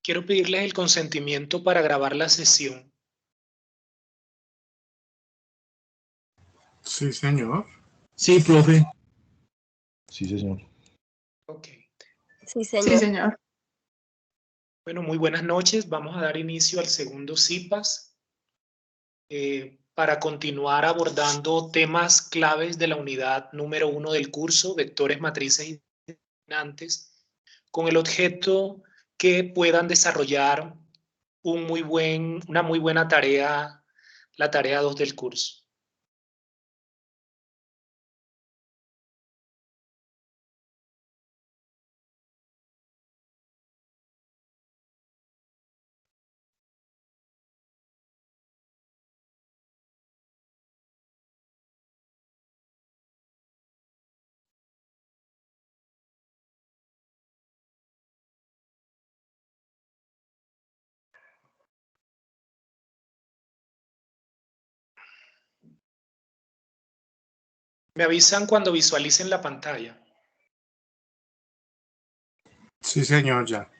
Quiero pedirles el consentimiento para grabar la sesión. Sí, señor. Sí, profe. Sí, señor. Ok. Sí, señor. Sí, señor. Bueno, muy buenas noches. Vamos a dar inicio al segundo CIPAS para continuar abordando temas claves de la unidad número 1 del curso, vectores, matrices y determinantes, con el objeto que puedan desarrollar una muy buena tarea, la tarea 2 del curso. Me avisan cuando visualicen la pantalla. Sí, señor, ya.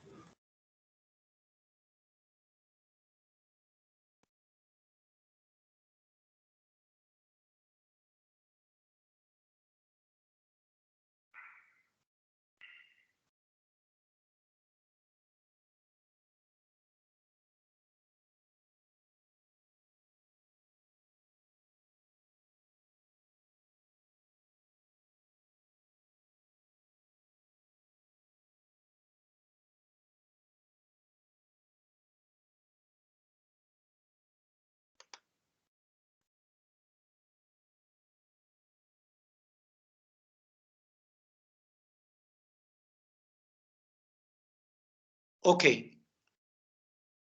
Ok.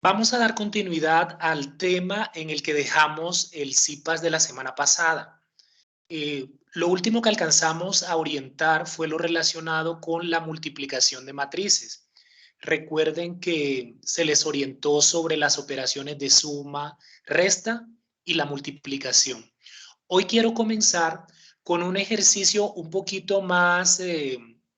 Vamos a dar continuidad al tema en el que dejamos el CIPAS de la semana pasada. Lo último que alcanzamos a orientar fue lo relacionado con la multiplicación de matrices. Recuerden que se les orientó sobre las operaciones de suma, resta y la multiplicación. Hoy quiero comenzar con un ejercicio un poquito más,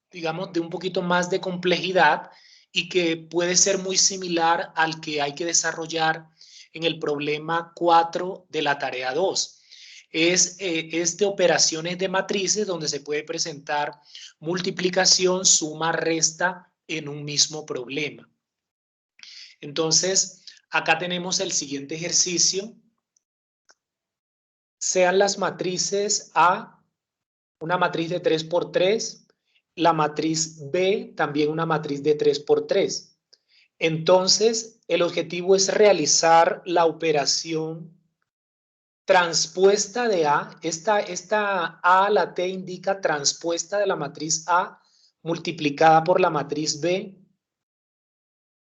digamos, de un poquito más de complejidad y que puede ser muy similar al que hay que desarrollar en el problema 4 de la tarea 2. Es de operaciones de matrices donde se puede presentar multiplicación, suma, resta en un mismo problema. Entonces, acá tenemos el siguiente ejercicio. Sean las matrices A, una matriz de 3 por 3, la matriz B, también una matriz de 3 por 3. Entonces, el objetivo es realizar la operación transpuesta de A. Esta A, la T, indica transpuesta de la matriz A multiplicada por la matriz B.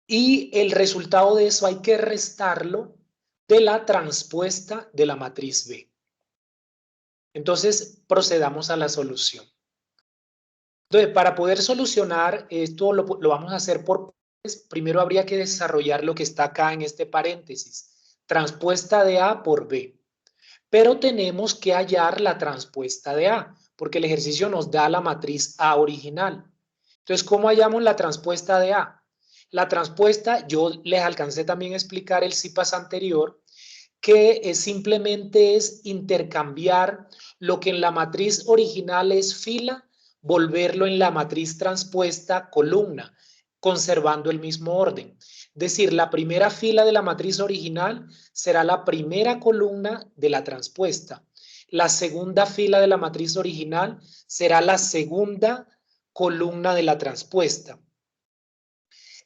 Y el resultado de eso hay que restarlo de la transpuesta de la matriz B. Entonces, procedamos a la solución. Entonces, para poder solucionar esto, lo vamos a hacer por partes. Primero habría que desarrollar lo que está acá en este paréntesis. Transpuesta de A por B. Pero tenemos que hallar la transpuesta de A, porque el ejercicio nos da la matriz A original. Entonces, ¿cómo hallamos la transpuesta de A? La transpuesta, yo les alcancé también a explicar el CIPAS anterior, que simplemente es intercambiar lo que en la matriz original es fila, volverlo en la matriz transpuesta columna, conservando el mismo orden. Es decir, la primera fila de la matriz original será la primera columna de la transpuesta. La segunda fila de la matriz original será la segunda columna de la transpuesta.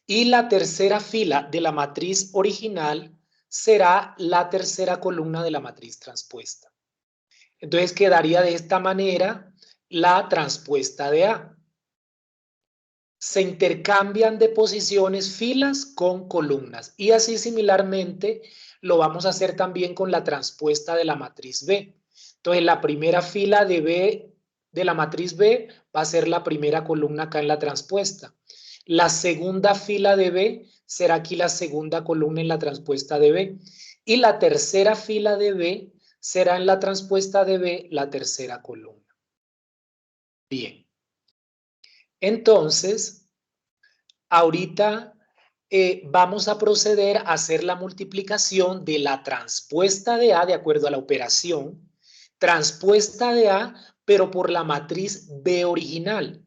Y la tercera fila de la matriz original será la tercera columna de la matriz transpuesta. Entonces quedaría de esta manera la transpuesta de A. Se intercambian de posiciones filas con columnas y así similarmente lo vamos a hacer también con la transpuesta de la matriz B. Entonces la primera fila de B de la matriz B va a ser la primera columna acá en la transpuesta. La segunda fila de B será aquí la segunda columna en la transpuesta de B. Y la tercera fila de B será en la transpuesta de B la tercera columna. Bien. Entonces, ahorita vamos a proceder a hacer la multiplicación de la transpuesta de A de acuerdo a la operación, transpuesta de A, pero por la matriz B original.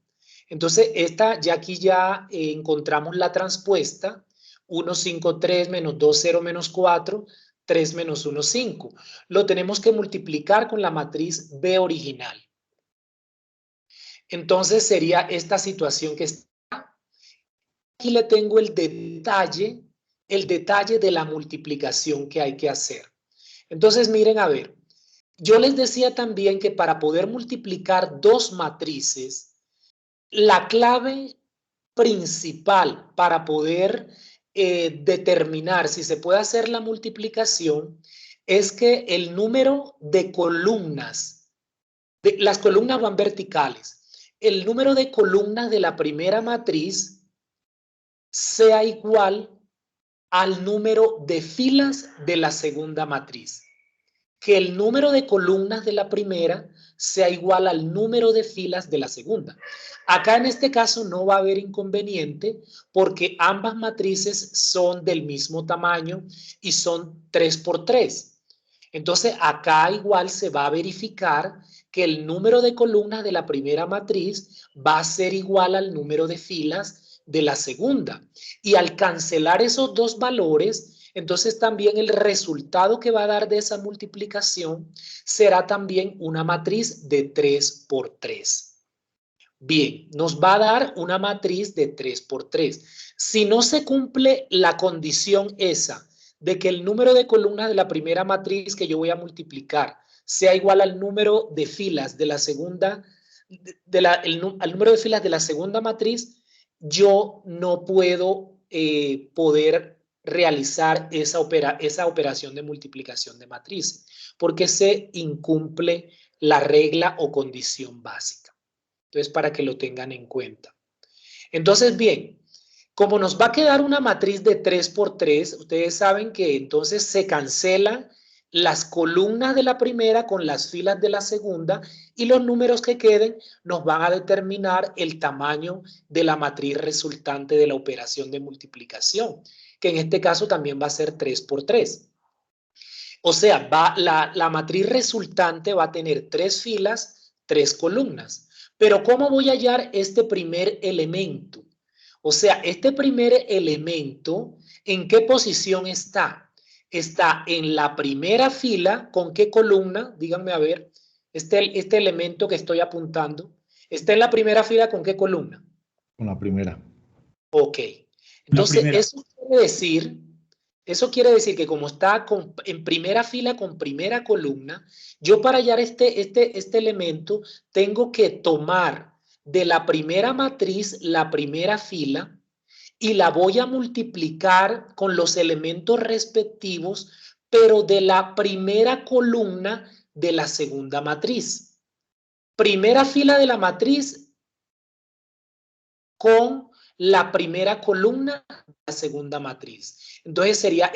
Entonces, ya aquí ya encontramos la transpuesta, 1, 5, 3, menos 2, 0, menos 4, 3 menos 1, 5. Lo tenemos que multiplicar con la matriz B original. Entonces, sería esta situación que está. Aquí le tengo el detalle de la multiplicación que hay que hacer. Entonces, miren, a ver, yo les decía también que para poder multiplicar dos matrices, la clave principal para poder determinar si se puede hacer la multiplicación es que el número de columnas, las columnas van verticales, el número de columnas de la primera matriz sea igual al número de filas de la segunda matriz. Que el número de columnas de la primera sea igual al número de filas de la segunda. Acá en este caso no va a haber inconveniente porque ambas matrices son del mismo tamaño y son 3 por 3. Entonces acá igual se va a verificar que el número de columnas de la primera matriz va a ser igual al número de filas de la segunda. Y al cancelar esos dos valores, entonces también el resultado que va a dar de esa multiplicación será también una matriz de 3 por 3. Bien, nos va a dar una matriz de 3 por 3. Si no se cumple la condición esa de que el número de columnas de la primera matriz que yo voy a multiplicar sea igual al número de filas de la segunda, al número de filas de la segunda matriz, yo no puedo poder realizar esa operación de multiplicación de matrices, porque se incumple la regla o condición básica. Entonces, para que lo tengan en cuenta. Entonces, bien, como nos va a quedar una matriz de 3 por 3, ustedes saben que entonces se cancelan las columnas de la primera con las filas de la segunda y los números que queden nos van a determinar el tamaño de la matriz resultante de la operación de multiplicación, que en este caso también va a ser 3 por 3. O sea, la matriz resultante va a tener 3 filas, 3 columnas. Pero ¿cómo voy a hallar este primer elemento? O sea, este primer elemento, ¿en qué posición está? Está en la primera fila, ¿con qué columna? Díganme a ver, este elemento que estoy apuntando, ¿está en la primera fila con qué columna? Con la primera. Ok. Entonces, eso quiere decir que como está en primera fila con primera columna, yo para hallar este elemento tengo que tomar de la primera matriz la primera fila y la voy a multiplicar con los elementos respectivos, pero de la primera columna de la segunda matriz. Primera fila de la matriz con la primera columna de la segunda matriz. Entonces sería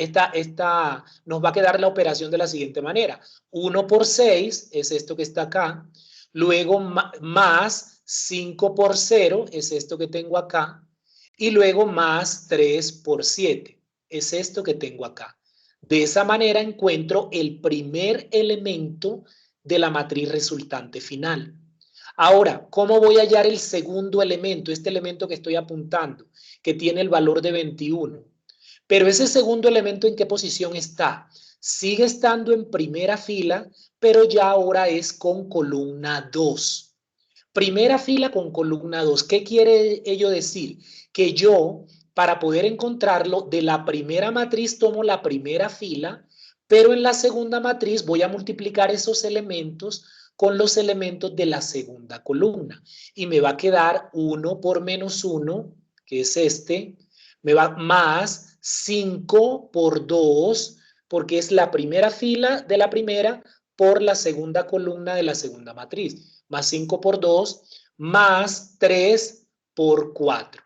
nos va a quedar la operación de la siguiente manera. 1 por 6 es esto que está acá. Luego más 5 por 0 es esto que tengo acá. Y luego más 3 por 7 es esto que tengo acá. De esa manera encuentro el primer elemento de la matriz resultante final. Ahora, ¿cómo voy a hallar el segundo elemento? Este elemento que estoy apuntando, que tiene el valor de 21. Pero ese segundo elemento, ¿en qué posición está? Sigue estando en primera fila, pero ya ahora es con columna 2. Primera fila con columna 2. ¿Qué quiere ello decir? Que yo, para poder encontrarlo, de la primera matriz tomo la primera fila, pero en la segunda matriz voy a multiplicar esos elementos con los elementos de la segunda columna. Y me va a quedar 1 por menos 1, que es este, me va más 5 por 2, porque es la primera fila de la primera por la segunda columna de la segunda matriz. Más 5 por 2, más 3 por 4.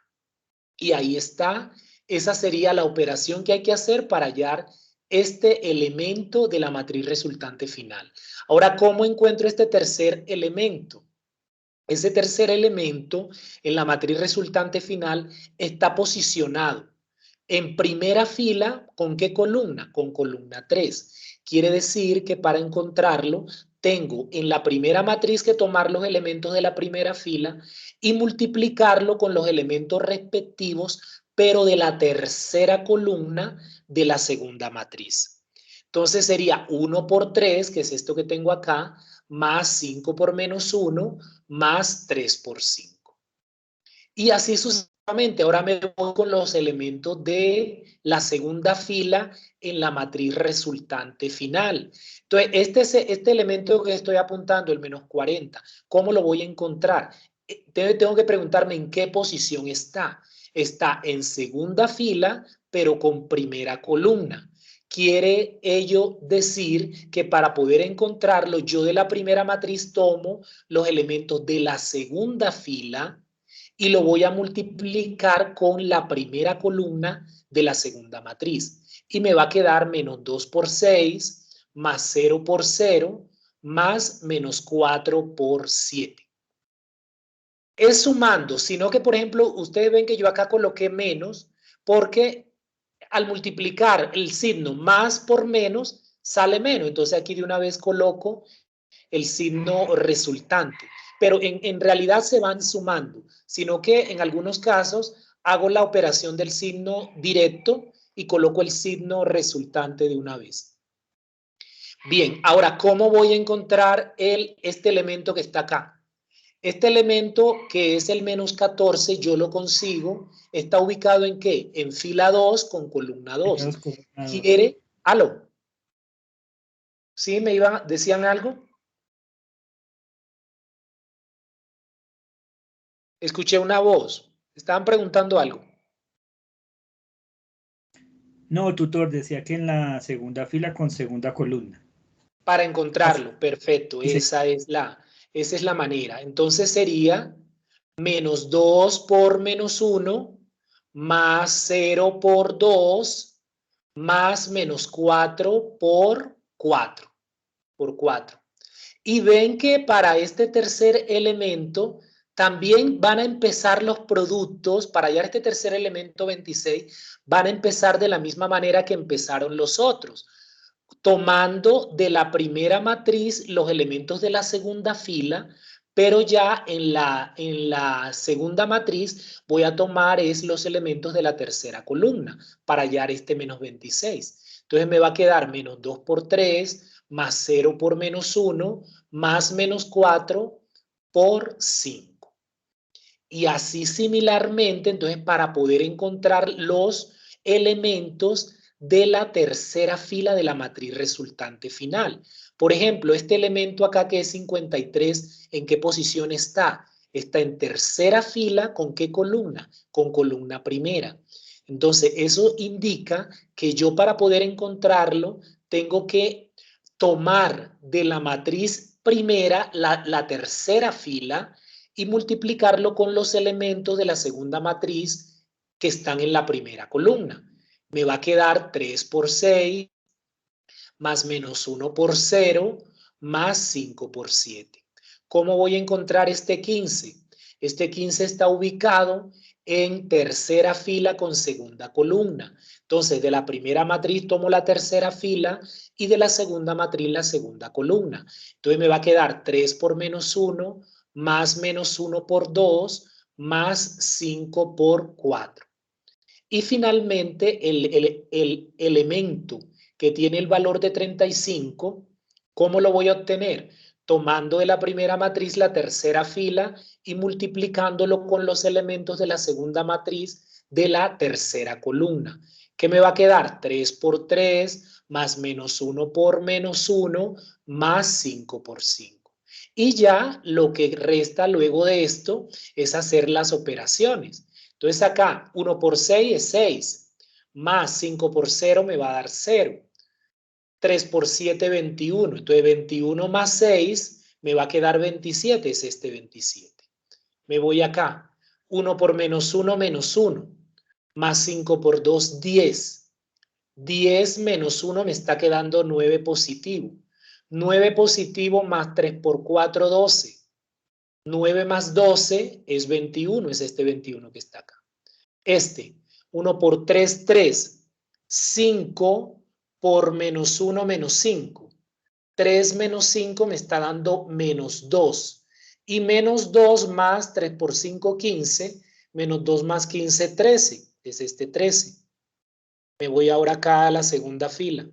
Y ahí está, esa sería la operación que hay que hacer para hallar este elemento de la matriz resultante final. Ahora, ¿cómo encuentro este tercer elemento? Ese tercer elemento en la matriz resultante final está posicionado. En primera fila, ¿con qué columna? Con columna 3. Quiere decir que para encontrarlo, tengo en la primera matriz que tomar los elementos de la primera fila y multiplicarlo con los elementos respectivos, pero de la tercera columna de la segunda matriz. Entonces sería 1 por 3, que es esto que tengo acá, más 5 por menos 1, más 3 por 5. Y así sucesivamente. Ahora me voy con los elementos de la segunda fila en la matriz resultante final. Entonces, este elemento que estoy apuntando, el menos 40, ¿cómo lo voy a encontrar? Tengo que preguntarme en qué posición está. Está en segunda fila, pero con primera columna. Quiere ello decir que para poder encontrarlo, yo de la primera matriz tomo los elementos de la segunda fila y lo voy a multiplicar con la primera columna de la segunda matriz. Y me va a quedar menos 2 por 6, más 0 por 0, más menos 4 por 7. Es sumando, sino que, por ejemplo, ustedes ven que yo acá coloqué menos porque al multiplicar el signo más por menos, sale menos. Entonces aquí de una vez coloco el signo resultante. Pero en realidad se van sumando, sino que en algunos casos hago la operación del signo directo y coloco el signo resultante de una vez. Bien, ahora, ¿cómo voy a encontrar este elemento que está acá? Este elemento que es el menos 14, yo lo consigo, está ubicado ¿en qué? En fila 2 con columna 2. ¿Quiere? ¿Aló? ¿Sí me decían algo? Escuché una voz. Estaban preguntando algo. No, tutor, decía que en la segunda fila con segunda columna. Para encontrarlo, perfecto. Sí. Esa es la manera. Entonces sería menos 2 por menos 1, más 0 por 2, más menos 4 por 4. Por 4. Y ven que para este tercer elemento también van a empezar los productos, para hallar este tercer elemento 26, van a empezar de la misma manera que empezaron los otros, tomando de la primera matriz los elementos de la segunda fila, pero ya en la segunda matriz voy a tomar los elementos de la tercera columna para hallar este menos 26. Entonces me va a quedar menos 2 por 3, más 0 por menos 1, más menos 4 por 5. Y así similarmente, entonces para poder encontrar los elementos de la tercera fila de la matriz resultante final. Por ejemplo, este elemento acá que es 53, ¿en qué posición está? Está en tercera fila, ¿con qué columna? Con columna primera. Entonces, eso indica que yo para poder encontrarlo tengo que tomar de la matriz primera la tercera fila y multiplicarlo con los elementos de la segunda matriz que están en la primera columna. Me va a quedar 3 por 6, más menos 1 por 0, más 5 por 7. ¿Cómo voy a encontrar este 15? Este 15 está ubicado en tercera fila con segunda columna. Entonces, de la primera matriz tomo la tercera fila y de la segunda matriz la segunda columna. Entonces me va a quedar 3 por menos 1, más menos 1 por 2, más 5 por 4. Y finalmente el elemento que tiene el valor de 35, ¿cómo lo voy a obtener? Tomando de la primera matriz la tercera fila y multiplicándolo con los elementos de la segunda matriz de la tercera columna. ¿Qué me va a quedar? 3 por 3, más menos 1 por menos 1, más 5 por 5. Y ya lo que resta luego de esto es hacer las operaciones. Entonces acá 1 por 6 es 6, más 5 por 0 me va a dar 0. 3 por 7, 21. Entonces 21 más 6 me va a quedar 27, es este 27. Me voy acá. 1 por menos 1, menos 1. Más 5 por 2, 10. 10 menos 1 me está quedando 9 positivo. 9 positivo más 3 por 4, 12. 9 más 12 es 21, es este 21 que está acá. 1 por 3, 3. 5 por menos 1, menos 5. 3 menos 5 me está dando menos 2. Y menos 2 más 3 por 5, 15. Menos 2 más 15, 13. Es este 13. Me voy ahora acá a la segunda fila.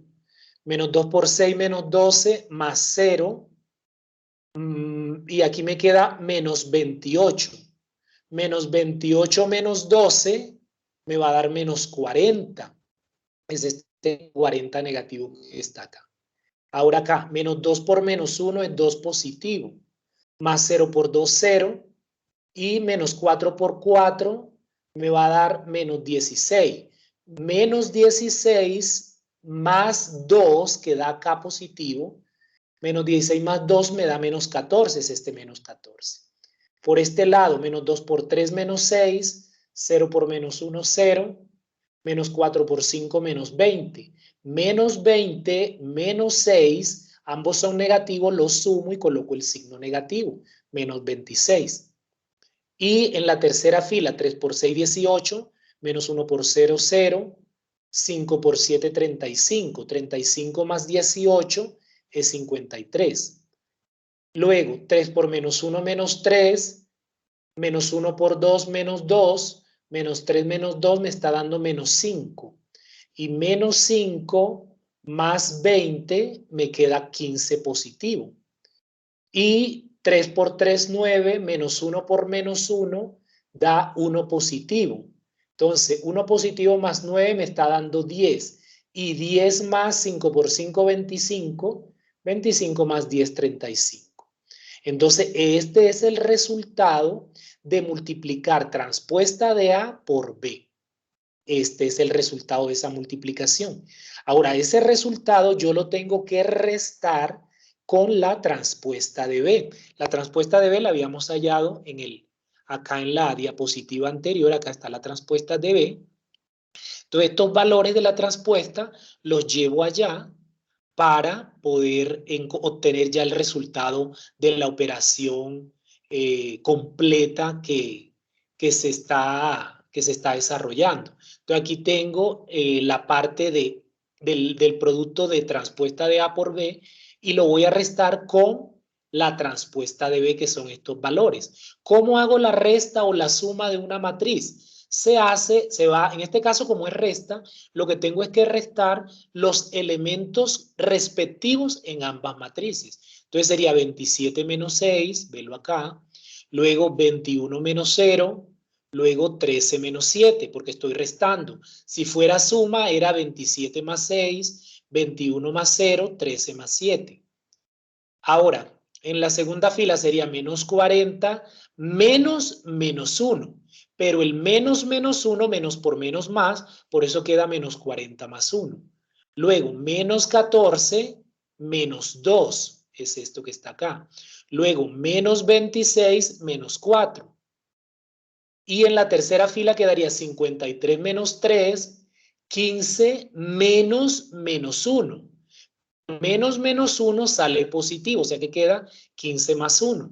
Menos 2 por 6, menos 12, más 0. Y aquí me queda menos 28. Menos 28 menos 12 me va a dar menos 40. Es este 40 negativo que está acá. Ahora acá, menos 2 por menos 1 es 2 positivo. Más 0 por 2, 0. Y menos 4 por 4 me va a dar menos 16. Menos 16 más 2, que da acá positivo. Menos 16 más 2 me da menos 14, es este menos 14. Por este lado, menos 2 por 3, menos 6. 0 por menos 1, 0. Menos 4 por 5, menos 20. Menos 20, menos 6, ambos son negativos, los sumo y coloco el signo negativo. Menos 26. Y en la tercera fila, 3 por 6, 18. Menos 1 por 0, 0. 5 por 7, 35. 35 más 18 es 53. Luego, 3 por menos 1, menos 3. Menos 1 por 2, menos 2. Menos 3 menos 2 me está dando menos 5. Y menos 5 más 20 me queda 15 positivo. Y 3 por 3, 9. Menos 1 por menos 1 da 1 positivo. Entonces, 1 positivo más 9 me está dando 10. Y 10 más 5 por 5, 25. 25 más 10, 35. Entonces, este es el resultado de multiplicar transpuesta de A por B. Este es el resultado de esa multiplicación. Ahora, ese resultado yo lo tengo que restar con la transpuesta de B. La transpuesta de B la habíamos hallado acá en la diapositiva anterior. Acá está la transpuesta de B. Entonces, estos valores de la transpuesta los llevo allá para poder obtener ya el resultado de la operación completa que se está desarrollando. Entonces aquí tengo la parte del producto de transpuesta de A por B y lo voy a restar con la transpuesta de B, que son estos valores. ¿Cómo hago la resta o la suma de una matriz? En este caso, como es resta, lo que tengo es que restar los elementos respectivos en ambas matrices. Entonces sería 27 menos 6, velo acá, luego 21 menos 0, luego 13 menos 7, porque estoy restando. Si fuera suma, era 27 más 6, 21 más 0, 13 más 7. Ahora, en la segunda fila sería menos 40 menos menos 1. Pero el menos menos 1, menos por menos más, por eso queda menos 40 más 1. Luego, menos 14 menos 2, es esto que está acá. Luego, menos 26 menos 4. Y en la tercera fila quedaría 53 menos 3, 15 menos menos 1. Menos menos 1 sale positivo, o sea que queda 15 más 1.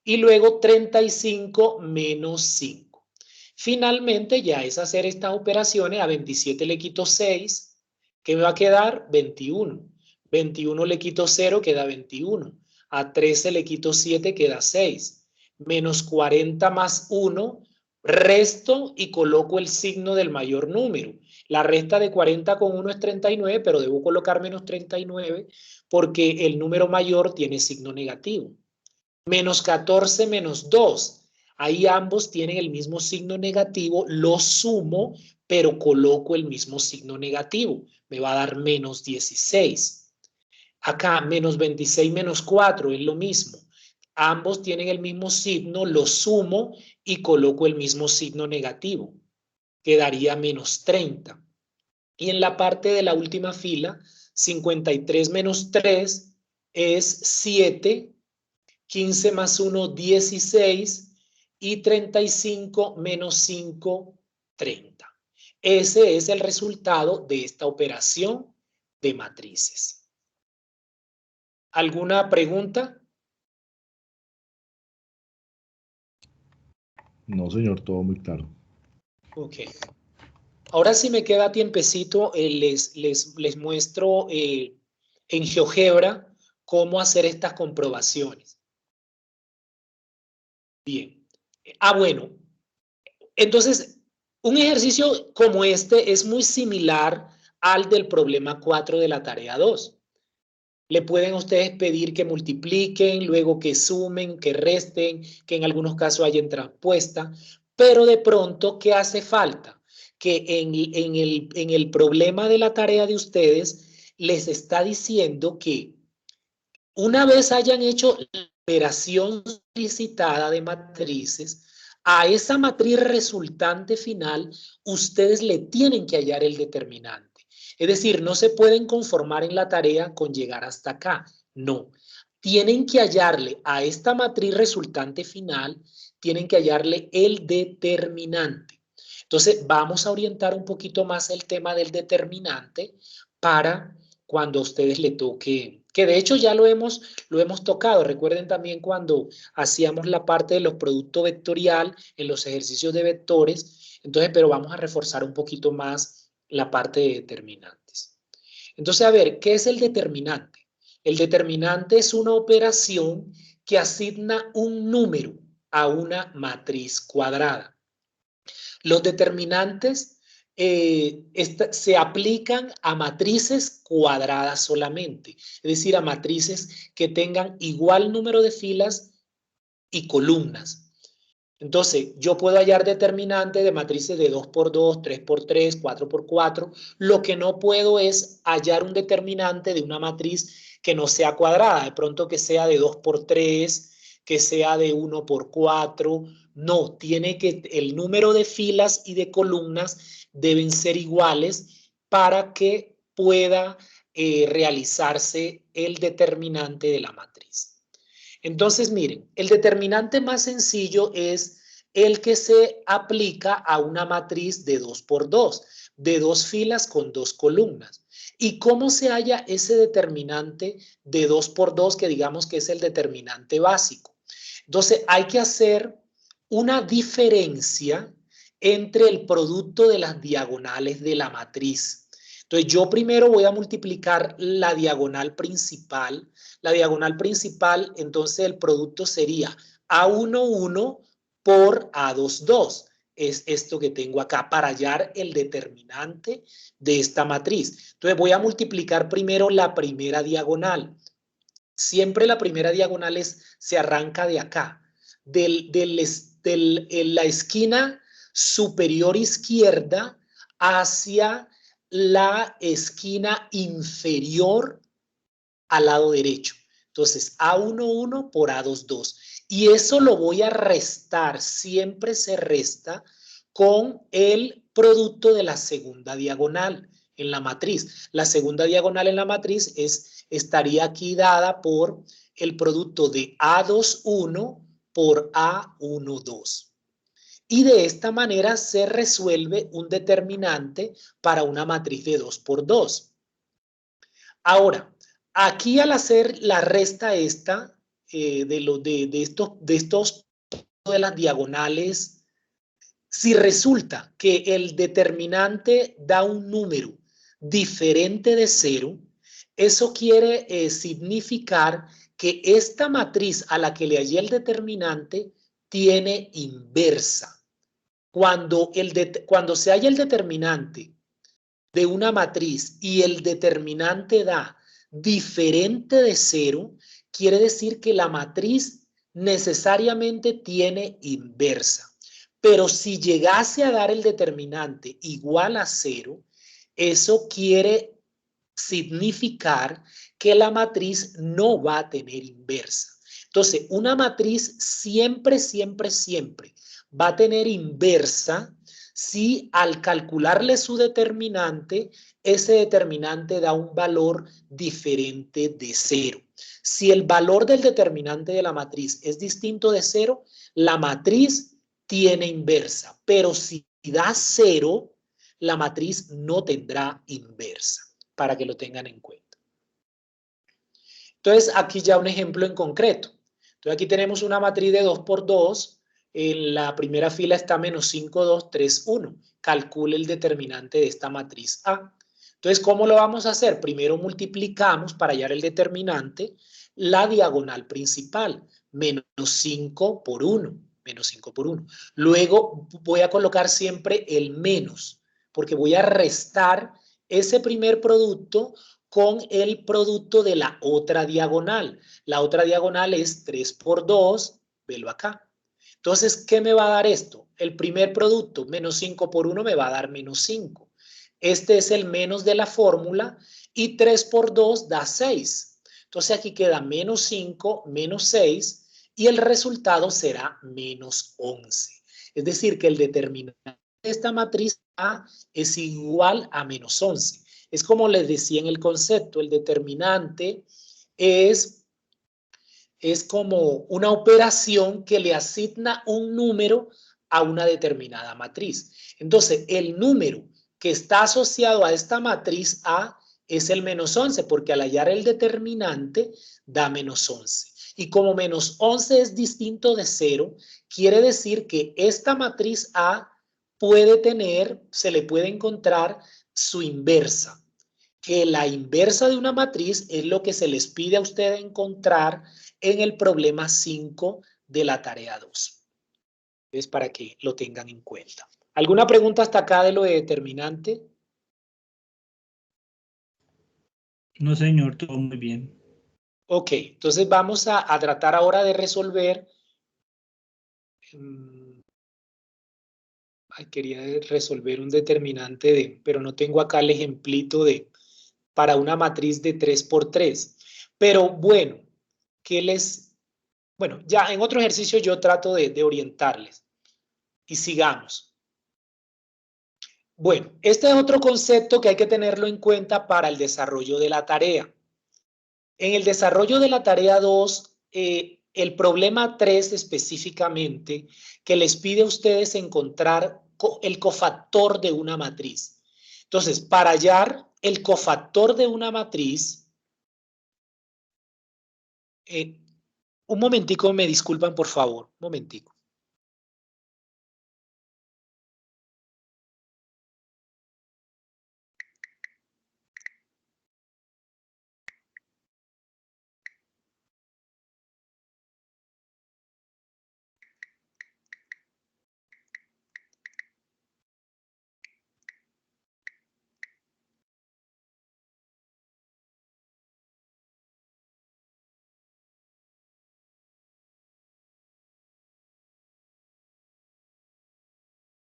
Y luego 35 menos 5. Finalmente ya es hacer estas operaciones. A 27 le quito 6, ¿qué me va a quedar? 21. 21 le quito 0, queda 21. A 13 le quito 7, queda 6. Menos 40 más 1, resto y coloco el signo del mayor número. La resta de 40 con 1 es 39, pero debo colocar menos 39 porque el número mayor tiene signo negativo. Menos 14 menos 2. Ahí ambos tienen el mismo signo negativo, los sumo, pero coloco el mismo signo negativo. Me va a dar menos 16. Acá, menos 26 menos 4 es lo mismo. Ambos tienen el mismo signo, los sumo y coloco el mismo signo negativo. Quedaría menos 30. Y en la parte de la última fila, 53 menos 3 es 7, 15 más 1, 16 y 35 menos 5, 30. Ese es el resultado de esta operación de matrices. ¿Alguna pregunta? No, señor, todo muy claro. Ok. Ahora si me queda tiempecito, les muestro en GeoGebra cómo hacer estas comprobaciones. Bien. Bueno. Entonces, un ejercicio como este es muy similar al del problema 4 de la tarea 2. Le pueden ustedes pedir que multipliquen, luego que sumen, que resten, que en algunos casos hayan transpuesta, pero de pronto, ¿qué hace falta? Que en el problema de la tarea de ustedes les está diciendo que una vez hayan hecho la operación solicitada de matrices, a esa matriz resultante final, ustedes le tienen que hallar el determinante. Es decir, no se pueden conformar en la tarea con llegar hasta acá. No. Tienen que hallarle a esta matriz resultante final, tienen que hallarle el determinante. Entonces, vamos a orientar un poquito más el tema del determinante para cuando a ustedes le toque, que de hecho ya lo hemos tocado. Recuerden también cuando hacíamos la parte de los productos vectorial en los ejercicios de vectores. Entonces, pero vamos a reforzar un poquito más la parte de determinantes. Entonces, a ver, ¿qué es el determinante? El determinante es una operación que asigna un número a una matriz cuadrada. Los determinantes se aplican a matrices cuadradas solamente, es decir, a matrices que tengan igual número de filas y columnas. Entonces, yo puedo hallar determinante de matrices de 2×2, 3×3, 4×4. Lo que no puedo es hallar un determinante de una matriz que no sea cuadrada, de pronto que sea de 2×3, que sea de 1×4. No, tiene que, el número de filas y de columnas deben ser iguales para que pueda realizarse el determinante de la matriz. Entonces, miren, el determinante más sencillo es el que se aplica a una matriz de 2×2, de 2 filas con 2 columnas. ¿Y cómo se halla ese determinante de 2×2, que digamos que es el determinante básico? Entonces, hay que hacer una diferencia entre el producto de las diagonales de la matriz. Entonces, yo primero voy a multiplicar la diagonal principal. La diagonal principal, entonces el producto sería A11 por A22. Es esto que tengo acá para hallar el determinante de esta matriz. Entonces voy a multiplicar primero la primera diagonal. Siempre la primera diagonal se arranca de acá, en la esquina superior izquierda hacia la esquina inferior al lado derecho. Entonces, A11 por A22. Y eso lo voy a restar, siempre se resta con el producto de la segunda diagonal en la matriz. La segunda diagonal en la matriz estaría aquí dada por el producto de A21 por A12. Y de esta manera se resuelve un determinante para una matriz de 2×2. Ahora, aquí al hacer la resta esta de estos de las diagonales, si resulta que el determinante da un número diferente de 0, eso quiere significar que esta matriz a la que le hallé el determinante tiene inversa. Cuando se halla el determinante de una matriz y el determinante da diferente de 0, quiere decir que la matriz necesariamente tiene inversa. Pero si llegase a dar el determinante igual a 0, eso quiere significar que la matriz no va a tener inversa. Entonces, una matriz siempre va a tener inversa si al calcularle su determinante, ese determinante da un valor diferente de 0. Si el valor del determinante de la matriz es distinto de 0, la matriz tiene inversa, pero si da 0, la matriz no tendrá inversa, para que lo tengan en cuenta. Entonces, aquí ya un ejemplo en concreto. Entonces, aquí tenemos una matriz de 2×2 En la primera fila está menos 5, 2, 3, 1. Calcule el determinante de esta matriz A. Entonces, ¿cómo lo vamos a hacer? Primero multiplicamos para hallar el determinante la diagonal principal. Menos 5 por 1. Menos 5 por 1. Luego voy a colocar siempre el menos, porque voy a restar ese primer producto con el producto de la otra diagonal. La otra diagonal es 3 por 2, velo acá. Entonces, ¿qué me va a dar esto? El primer producto, menos 5 por 1, me va a dar menos 5. Este es el menos de la fórmula y 3 por 2 da 6. Entonces, aquí queda menos 5, menos 6 y el resultado será menos 11. Es decir, que el determinante de esta matriz A es igual a menos 11. Es como les decía en el concepto, el determinante es como una operación que le asigna un número a una determinada matriz. Entonces, el número que está asociado a esta matriz A es el menos 11, porque al hallar el determinante da menos 11. Y como menos 11 es distinto de 0, quiere decir que esta matriz A puede tener, se le puede encontrar su inversa. Que la inversa de una matriz es lo que se les pide a usted encontrar en el problema 5 de la tarea 2. Es para que lo tengan en cuenta. ¿Alguna pregunta hasta acá de lo de determinante? No, señor, todo muy bien. Ok, entonces vamos a tratar ahora de resolver. Quería resolver un determinante de, pero no tengo acá el ejemplito de, para una matriz de 3 por 3. Pero bueno, bueno, ya en otro ejercicio yo trato de orientarles. Y sigamos. Bueno, este es otro concepto que hay que tenerlo en cuenta para el desarrollo de la tarea. En el desarrollo de la tarea 2, el problema 3 específicamente, que les pide a ustedes encontrar el cofactor de una matriz. Entonces, para hallar el cofactor de una matriz, un momentico, me disculpan, por favor, un momentico.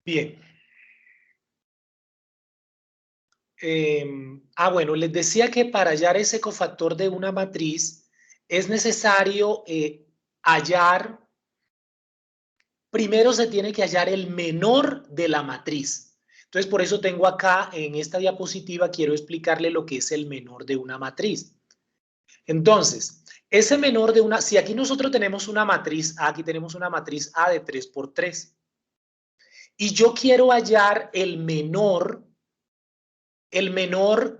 Bien. Bueno, les decía que para hallar ese cofactor de una matriz es necesario hallar, primero se tiene que hallar el menor de la matriz. Entonces, por eso tengo acá en esta diapositiva, quiero explicarle lo que es el menor de una matriz. Entonces, ese menor de una, si aquí nosotros tenemos una matriz A, aquí tenemos una matriz A de 3 por 3, y yo quiero hallar el menor el menor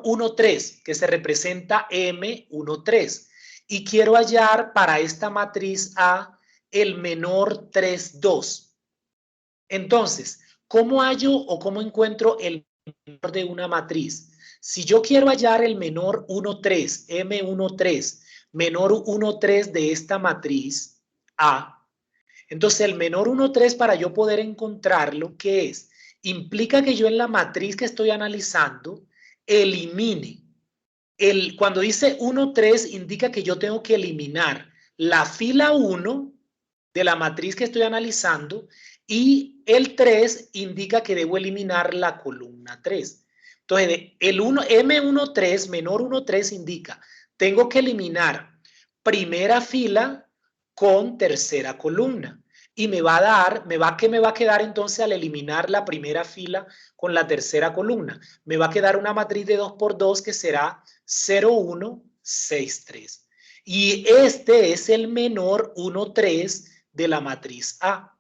1, 3, que se representa M1, 3. Y quiero hallar para esta matriz A el menor 3, 2. Entonces, ¿cómo hallo o cómo encuentro el menor de una matriz? Si yo quiero hallar el menor 1, 3, M1, 3, menor 1, 3 de esta matriz A, entonces el menor 1, 3 para yo poder encontrarlo, ¿qué es? Implica que yo en la matriz que estoy analizando elimine. Cuando dice 1, 3 indica que yo tengo que eliminar la fila 1 de la matriz que estoy analizando y el 3 indica que debo eliminar la columna 3. Entonces, el M1, 3, menor 1, 3 indica, tengo que eliminar primera fila con tercera columna. Y me va a dar, ¿qué me va a quedar entonces al eliminar la primera fila con la tercera columna? Me va a quedar una matriz de 2 por 2 que será 0, 1, 6, 3. Y este es el menor 1, 3 de la matriz A.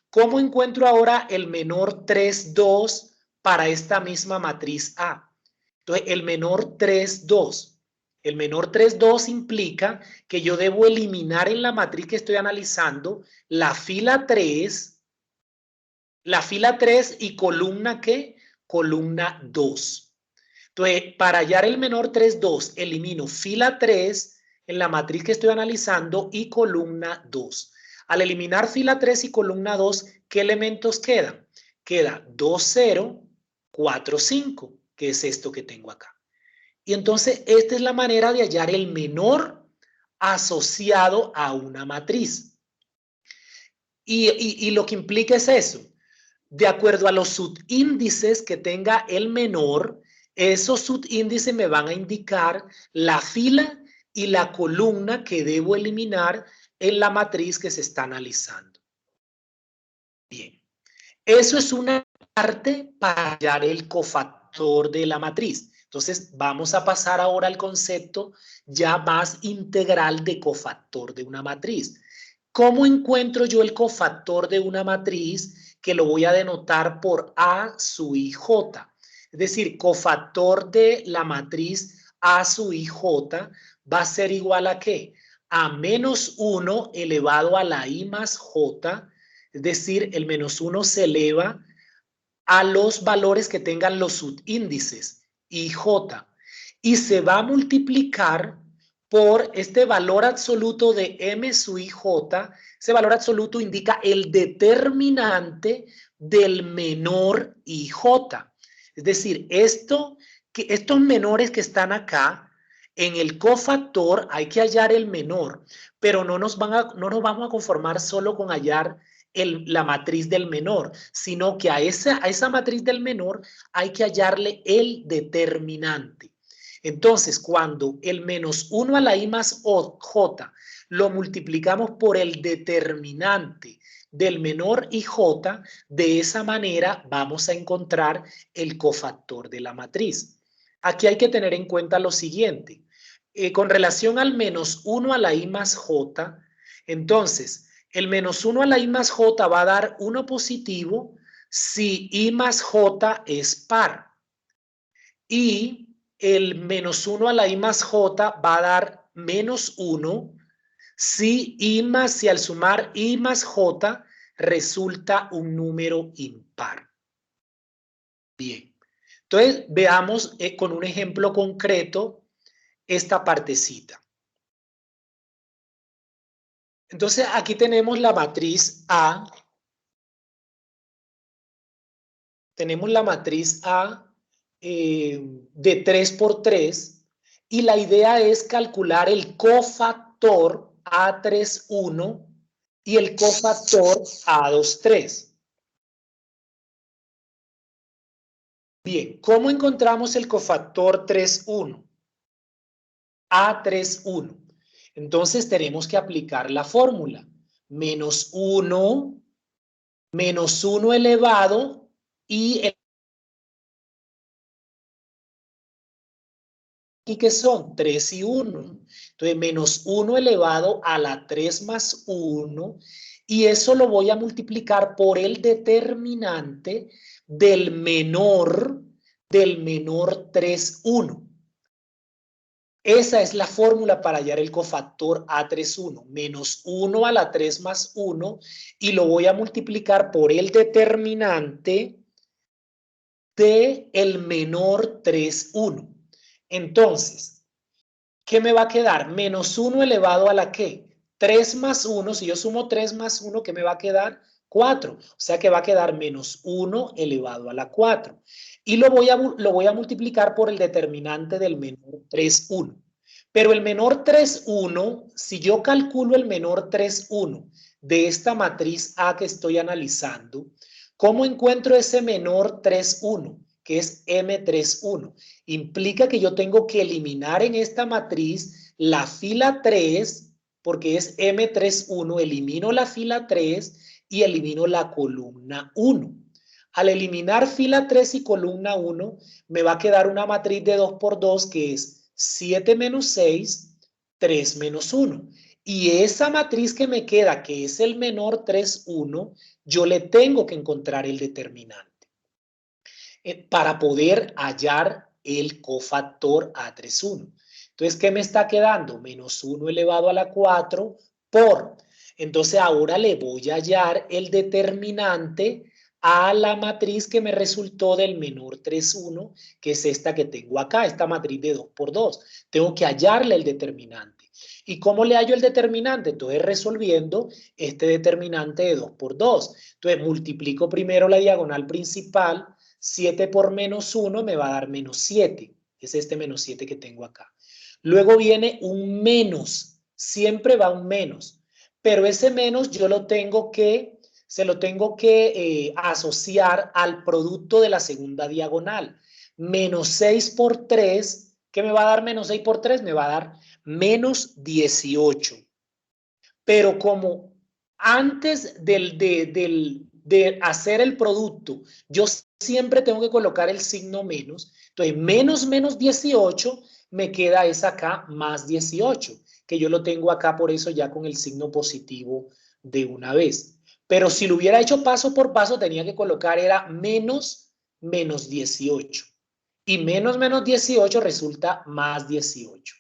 ¿Cómo encuentro ahora el menor 3, 2 para esta misma matriz A? Entonces, el menor 3, 2. El menor 3,2 implica que yo debo eliminar en la matriz que estoy analizando la fila 3 y columna ¿qué? Columna 2. Entonces, para hallar el menor 3,2, elimino fila 3 en la matriz que estoy analizando y columna 2. Al eliminar fila 3 y columna 2, ¿qué elementos quedan? Queda 2, 0, 4, 5, que es esto que tengo acá. Y entonces, esta es la manera de hallar el menor asociado a una matriz. Y lo que implica es eso. De acuerdo a los subíndices que tenga el menor, esos subíndices me van a indicar la fila y la columna que debo eliminar en la matriz que se está analizando. Bien, eso es una parte para hallar el cofactor de la matriz. Entonces, vamos a pasar ahora al concepto ya más integral de cofactor de una matriz. ¿Cómo encuentro yo el cofactor de una matriz? Que lo voy a denotar por A sub i j. Es decir, cofactor de la matriz A sub i j va a ser igual a ¿qué? A menos 1 elevado a la i más j. Es decir, el menos 1 se eleva a los valores que tengan los subíndices i, j, y se va a multiplicar por este valor absoluto de m sub i, j. Ese valor absoluto indica el determinante del menor i, j. Es decir, estos menores que están acá, en el cofactor hay que hallar el menor, pero no nos vamos a conformar solo con hallar la matriz del menor, sino que a esa matriz del menor hay que hallarle el determinante. Entonces, cuando el menos 1 a la i más j lo multiplicamos por el determinante del menor i, j, de esa manera vamos a encontrar el cofactor de la matriz. Aquí hay que tener en cuenta lo siguiente. Con relación al menos 1 a la i más j, entonces, el menos 1 a la i más j va a dar 1 positivo si i más j es par. Y el menos 1 a la i más j va a dar menos 1 si al sumar i más j resulta un número impar. Bien. Entonces, veamos con un ejemplo concreto esta partecita. Entonces, aquí tenemos la matriz A. Tenemos la matriz A de 3 por 3 y la idea es calcular el cofactor A31 y el cofactor A23. Bien, ¿cómo encontramos el cofactor 3,1? A31. Entonces tenemos que aplicar la fórmula. Menos 1 elevado y aquí que son 3 y 1. Entonces, menos 1 elevado a la 3 más 1. Y eso lo voy a multiplicar por el determinante del menor 3,1. Esa es la fórmula para hallar el cofactor A31. Menos 1 a la 3 más 1. Y lo voy a multiplicar por el determinante del menor 3,1. Entonces, ¿qué me va a quedar? Menos 1 elevado a la ¿qué? 3 más 1. Si yo sumo 3 más 1, ¿qué me va a quedar? 4. O sea que va a quedar menos 1 elevado a la 4. Y lo voy a multiplicar por el determinante del menor 3,1. Pero el menor 3,1, si yo calculo el menor 3,1 de esta matriz A que estoy analizando, ¿cómo encuentro ese menor 3,1? Que es M31. Implica que yo tengo que eliminar en esta matriz la fila 3, porque es M31, elimino la fila 3 y elimino la columna 1. Al eliminar fila 3 y columna 1, me va a quedar una matriz de 2 por 2 que es 7 menos 6, 3 menos 1. Y esa matriz que me queda, que es el menor 3,1, yo le tengo que encontrar el determinante para poder hallar el cofactor A31. Entonces, ¿qué me está quedando? Menos 1 elevado a la 4 por. Entonces, ahora le voy a hallar el determinante a la matriz que me resultó del menor 3, 1, que es esta que tengo acá, esta matriz de 2 por 2. Tengo que hallarle el determinante. ¿Y cómo le hallo el determinante? Entonces, resolviendo este determinante de 2 por 2. Entonces, multiplico primero la diagonal principal. 7 por menos 1 me va a dar menos 7. Es este menos 7 que tengo acá. Luego viene un menos. Siempre va un menos. Pero ese menos yo se lo tengo que asociar al producto de la segunda diagonal. Menos 6 por 3, ¿qué me va a dar menos 6 por 3? Me va a dar menos 18. Pero como antes de hacer el producto, yo siempre tengo que colocar el signo menos. Entonces, menos 18, me queda esa acá más 18, que yo lo tengo acá por eso ya con el signo positivo de una vez. Pero si lo hubiera hecho paso por paso, tenía que colocar era menos 18. Y menos 18 resulta más 18.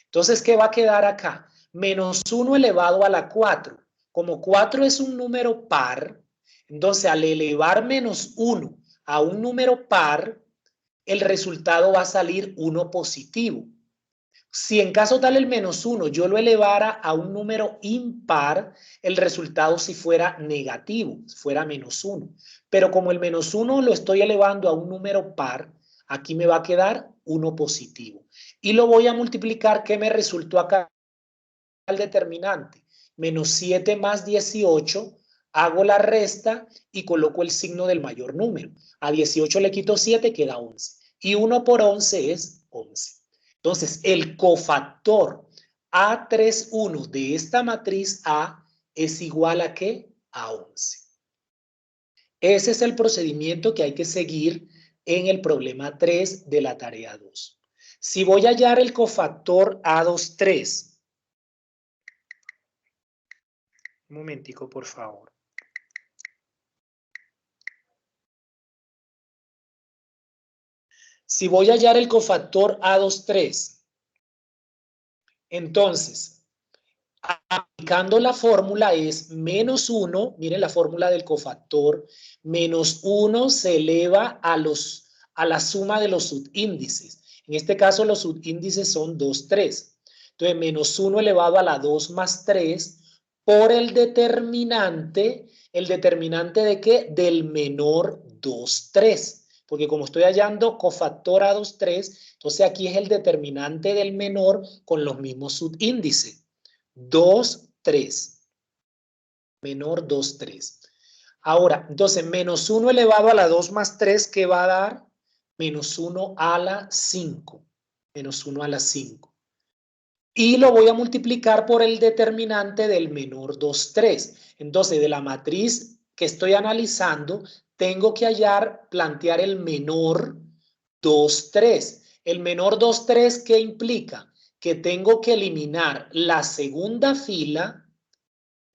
Entonces, ¿qué va a quedar acá? Menos 1 elevado a la 4. Como 4 es un número par, entonces al elevar menos 1 a un número par, el resultado va a salir 1 positivo. Si en caso tal el menos 1 yo lo elevara a un número impar, el resultado si fuera negativo, si fuera menos 1. Pero como el menos 1 lo estoy elevando a un número par, aquí me va a quedar 1 positivo. Y lo voy a multiplicar, ¿qué me resultó acá el determinante? Menos 7 más 18, hago la resta y coloco el signo del mayor número. A 18 le quito 7, queda 11. Y 1 por 11 es 11. Entonces, el cofactor A31 de esta matriz A es igual a ¿qué? A 11. Ese es el procedimiento que hay que seguir en el problema 3 de la tarea 2. Si voy a hallar el cofactor A23, un momentico, por favor. Si voy a hallar el cofactor A23, entonces, aplicando la fórmula es menos 1, miren la fórmula del cofactor, menos 1 se eleva a la suma de los subíndices. En este caso los subíndices son 2, 3. Entonces, menos 1 elevado a la 2 más 3 por el determinante ¿de qué? Del menor 2, 3. Porque como estoy hallando cofactor A2, 3, entonces aquí es el determinante del menor con los mismos subíndices. 2, 3. Menor 2, 3. Ahora, entonces, menos 1 elevado a la 2 más 3, ¿qué va a dar? Menos 1 a la 5. Menos 1 a la 5. Y lo voy a multiplicar por el determinante del menor 2, 3. Entonces, de la matriz que estoy analizando, tengo que plantear el menor 2, 3. El menor 2, 3, ¿qué implica? Que tengo que eliminar la segunda fila,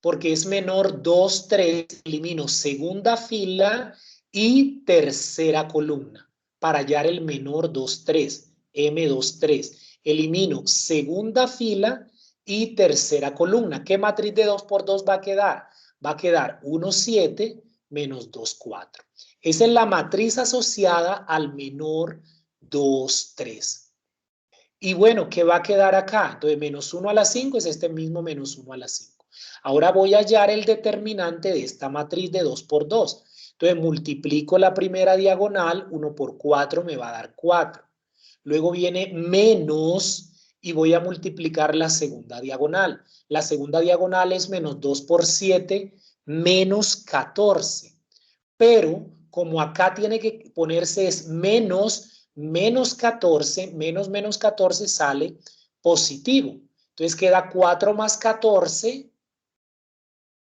porque es menor 2, 3, elimino segunda fila y tercera columna para hallar el menor 2, 3, M2, 3. Elimino segunda fila y tercera columna. ¿Qué matriz de 2 por 2 va a quedar? Va a quedar 1, 7 menos 2, 4. Esa es la matriz asociada al menor 2, 3. Y bueno, ¿qué va a quedar acá? Entonces, menos 1 a la 5 es este mismo menos 1 a la 5. Ahora voy a hallar el determinante de esta matriz de 2 por 2. Entonces, multiplico la primera diagonal, 1 por 4 me va a dar 4. Luego viene menos y voy a multiplicar la segunda diagonal. La segunda diagonal es menos 2 por 7, menos 14. Pero como acá tiene que ponerse es menos 14, menos 14 sale positivo. Entonces queda 4 más 14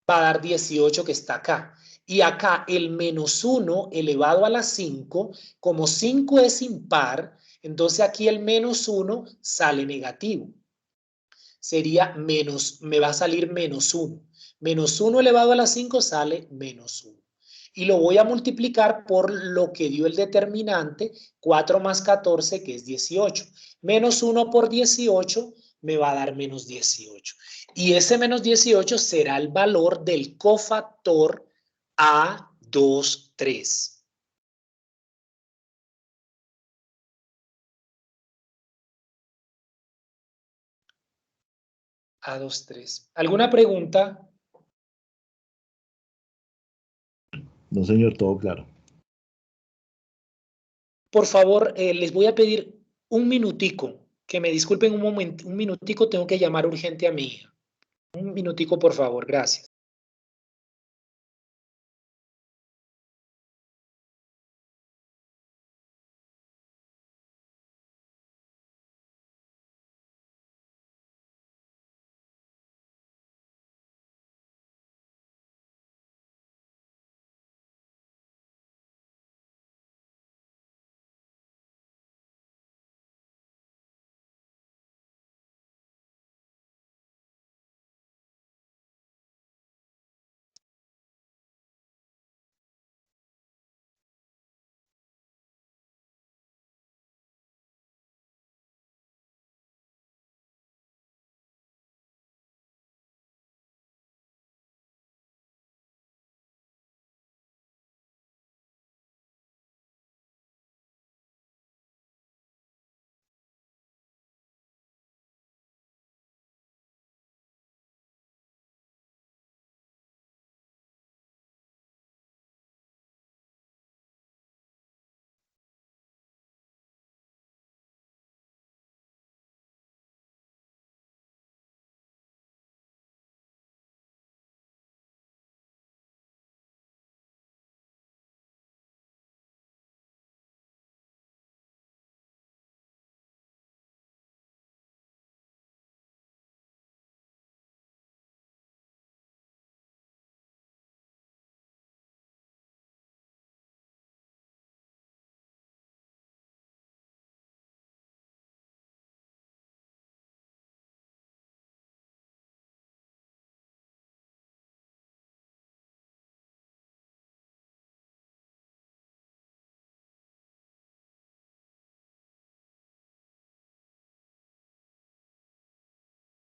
va a dar 18 que está acá. Y acá el menos 1 elevado a la 5, como 5 es impar, entonces aquí el menos 1 sale negativo. Sería menos, me va a salir menos 1. Menos 1 elevado a la 5 sale menos 1. Y lo voy a multiplicar por lo que dio el determinante, 4 más 14, que es 18. Menos 1 por 18 me va a dar menos 18. Y ese menos 18 será el valor del cofactor A23. A23. ¿Alguna pregunta? No, señor, todo claro. Por favor, les voy a pedir un minutico, que me disculpen un momento, un minutico, tengo que llamar urgente a mi hija. Un minutico, por favor, gracias.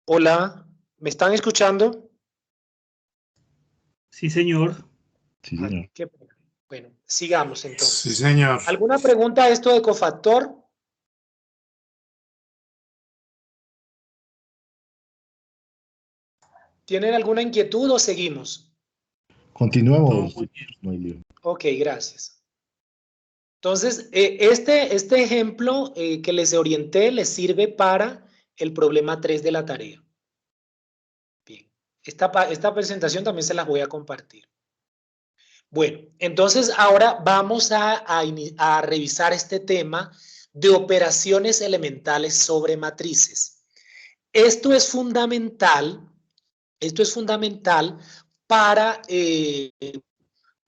Hola, ¿me están escuchando? Sí, señor. Sí, señor. Qué pena. Bueno, sigamos entonces. Sí, señor. ¿Alguna pregunta a esto de cofactor? ¿Tienen alguna inquietud o seguimos? Continuemos. Todo muy bien. No hay lío. Ok, gracias. Entonces, este ejemplo que les orienté les sirve para el problema 3 de la tarea. Bien, esta presentación también se las voy a compartir. Bueno, entonces ahora vamos a revisar este tema de operaciones elementales sobre matrices. Esto es fundamental para,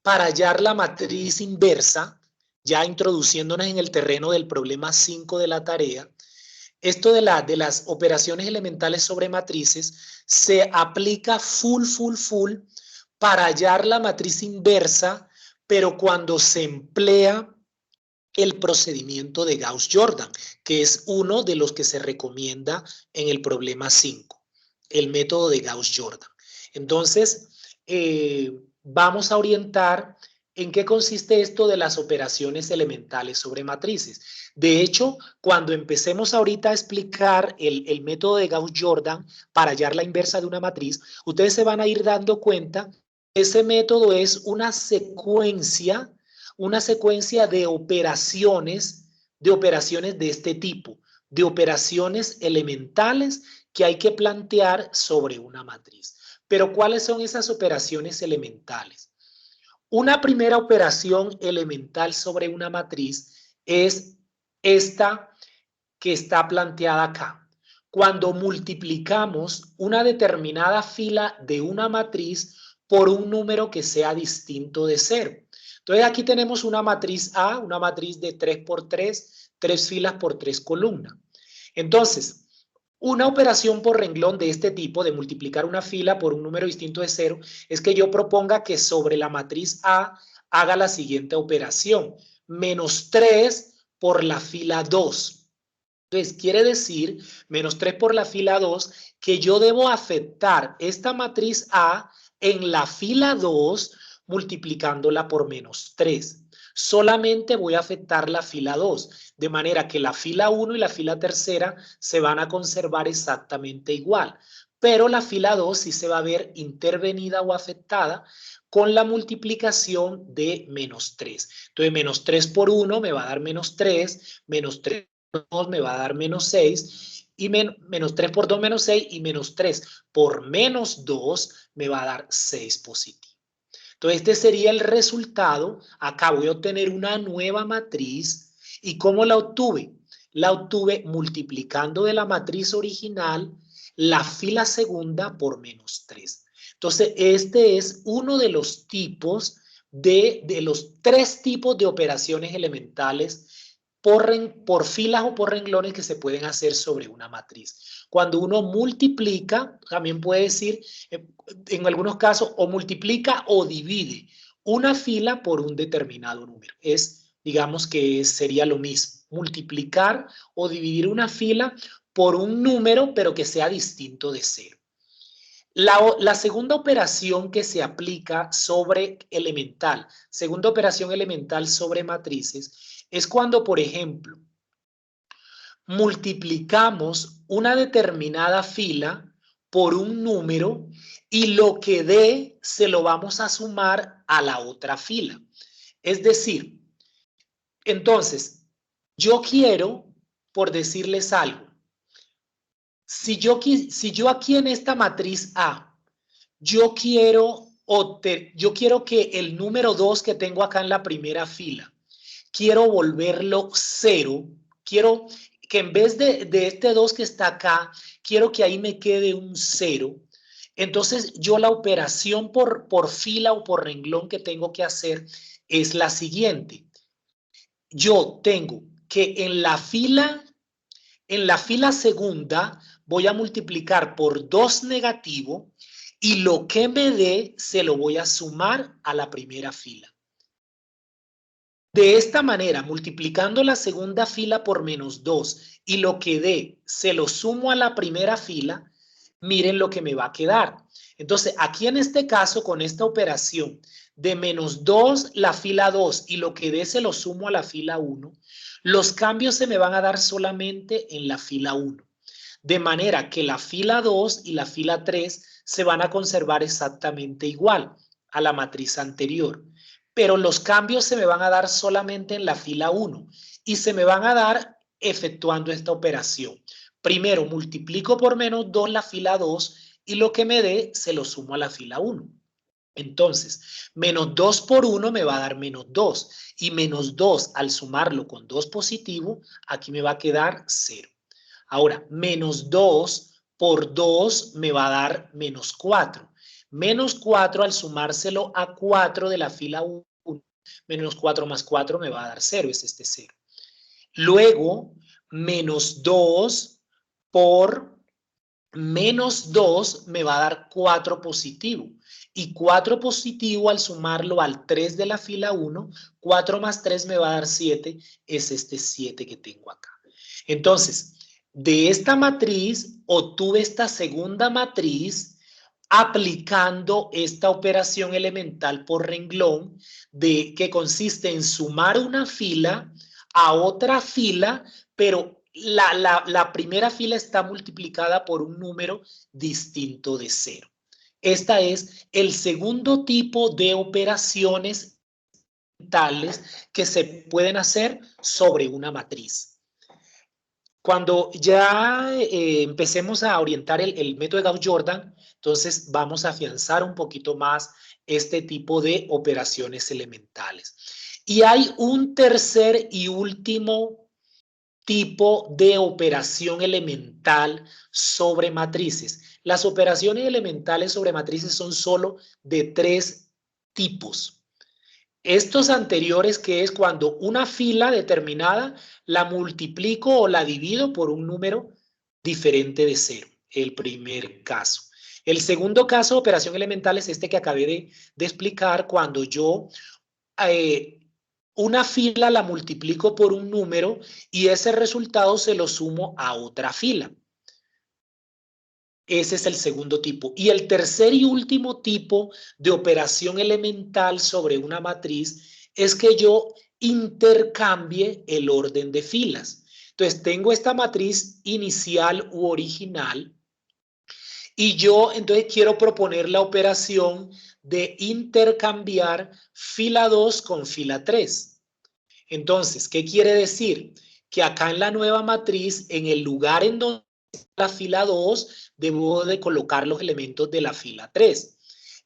para hallar la matriz inversa, ya introduciéndonos en el terreno del problema 5 de la tarea. Esto de las operaciones elementales sobre matrices se aplica full para hallar la matriz inversa, pero cuando se emplea el procedimiento de Gauss-Jordan, que es uno de los que se recomienda en el problema 5, el método de Gauss-Jordan. Entonces, vamos a orientar en qué consiste esto de las operaciones elementales sobre matrices. De hecho, cuando empecemos ahorita a explicar el método de Gauss-Jordan para hallar la inversa de una matriz, ustedes se van a ir dando cuenta que ese método es una secuencia de operaciones de este tipo, de operaciones elementales que hay que plantear sobre una matriz. Pero ¿cuáles son esas operaciones elementales? Una primera operación elemental sobre una matriz es esta que está planteada acá. Cuando multiplicamos una determinada fila de una matriz por un número que sea distinto de 0. Entonces aquí tenemos una matriz A, una matriz de 3 por 3, 3 filas por 3 columnas. Entonces, una operación por renglón de este tipo, de multiplicar una fila por un número distinto de 0, es que yo proponga que sobre la matriz A haga la siguiente operación. Menos 3 por la fila 2. Entonces, quiere decir, menos 3 por la fila 2, que yo debo afectar esta matriz A en la fila 2 multiplicándola por menos 3. Solamente voy a afectar la fila 2, de manera que la fila 1 y la fila tercera se van a conservar exactamente igual. Pero la fila 2 sí se va a ver intervenida o afectada con la multiplicación de menos 3. Entonces, menos 3 por 1 me va a dar menos 3, menos 3 por 2 me va a dar menos 6, y menos 3 por 2 menos 6, y menos 3 por menos 2 me va a dar 6 positivo. Entonces, este sería el resultado. Acá voy a obtener una nueva matriz. ¿Y cómo la obtuve? La obtuve multiplicando de la matriz original la fila segunda por menos 3. Entonces, este es uno de los tipos de los 3 tipos de operaciones elementales por filas o por renglones que se pueden hacer sobre una matriz. Cuando uno multiplica, también puede decir, en algunos casos, o multiplica o divide una fila por un determinado número. Digamos que sería lo mismo, multiplicar o dividir una fila por un número, pero que sea distinto de 0. La segunda operación que se aplica sobre elemental, segunda operación elemental sobre matrices, es cuando, por ejemplo, multiplicamos una determinada fila por un número y lo que dé se lo vamos a sumar a la otra fila. Es decir, entonces, yo quiero, por decirles algo, si yo aquí en esta matriz A, yo quiero que el número 2 que tengo acá en la primera fila, quiero volverlo 0, quiero que en vez de este 2 que está acá, quiero que ahí me quede un 0. Entonces, yo la operación por fila o por renglón que tengo que hacer es la siguiente. Yo tengo que en la fila segunda voy a multiplicar por 2 negativo y lo que me dé se lo voy a sumar a la primera fila. De esta manera, multiplicando la segunda fila por menos 2 y lo que dé se lo sumo a la primera fila, miren lo que me va a quedar. Entonces, aquí en este caso, con esta operación de menos 2 la fila 2 y lo que dé se lo sumo a la fila 1, los cambios se me van a dar solamente en la fila 1. De manera que la fila 2 y la fila 3 se van a conservar exactamente igual a la matriz anterior. Pero los cambios se me van a dar solamente en la fila 1 y se me van a dar efectuando esta operación. Primero multiplico por menos 2 la fila 2 y lo que me dé se lo sumo a la fila 1. Entonces, menos 2 por 1 me va a dar menos 2 y menos 2 al sumarlo con 2 positivo, aquí me va a quedar 0. Ahora, menos 2 por 2 me va a dar menos 4. Menos 4 al sumárselo a 4 de la fila 1, menos 4 más 4 me va a dar 0, es este 0. Luego, menos 2 por menos 2 me va a dar 4 positivo. Y 4 positivo al sumarlo al 3 de la fila 1, 4 más 3 me va a dar 7, es este 7 que tengo acá. Entonces, de esta matriz obtuve esta segunda matriz aplicando esta operación elemental por renglón que consiste en sumar una fila a otra fila, pero la primera fila está multiplicada por un número distinto de 0. Este es el segundo tipo de operaciones elementales que se pueden hacer sobre una matriz. Cuando ya empecemos a orientar el método de Gauss-Jordan, entonces vamos a afianzar un poquito más este tipo de operaciones elementales. Y hay un tercer y último tipo de operación elemental sobre matrices. Las operaciones elementales sobre matrices son solo de 3 tipos. Estos anteriores, que es cuando una fila determinada la multiplico o la divido por un número diferente de 0, el primer caso. El segundo caso de operación elemental es este que acabé de explicar, cuando yo una fila la multiplico por un número y ese resultado se lo sumo a otra fila. Ese es el segundo tipo. Y el tercer y último tipo de operación elemental sobre una matriz es que yo intercambie el orden de filas. Entonces, tengo esta matriz inicial u original y yo entonces quiero proponer la operación de intercambiar fila 2 con fila 3. Entonces, ¿qué quiere decir? Que acá en la nueva matriz, en el lugar en donde la fila 2, debo de colocar los elementos de la fila 3.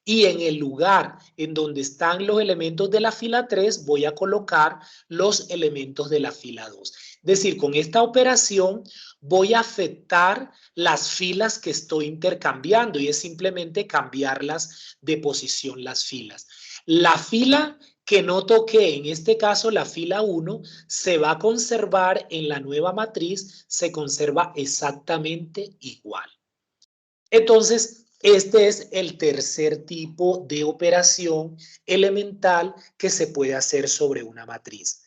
Y en el lugar en donde están los elementos de la fila 3, voy a colocar los elementos de la fila 2. Es decir, con esta operación voy a afectar las filas que estoy intercambiando y es simplemente cambiarlas de posición las filas. La fila que no toqué, en este caso la fila 1, se va a conservar en la nueva matriz, se conserva exactamente igual. Entonces, este es el tercer tipo de operación elemental que se puede hacer sobre una matriz.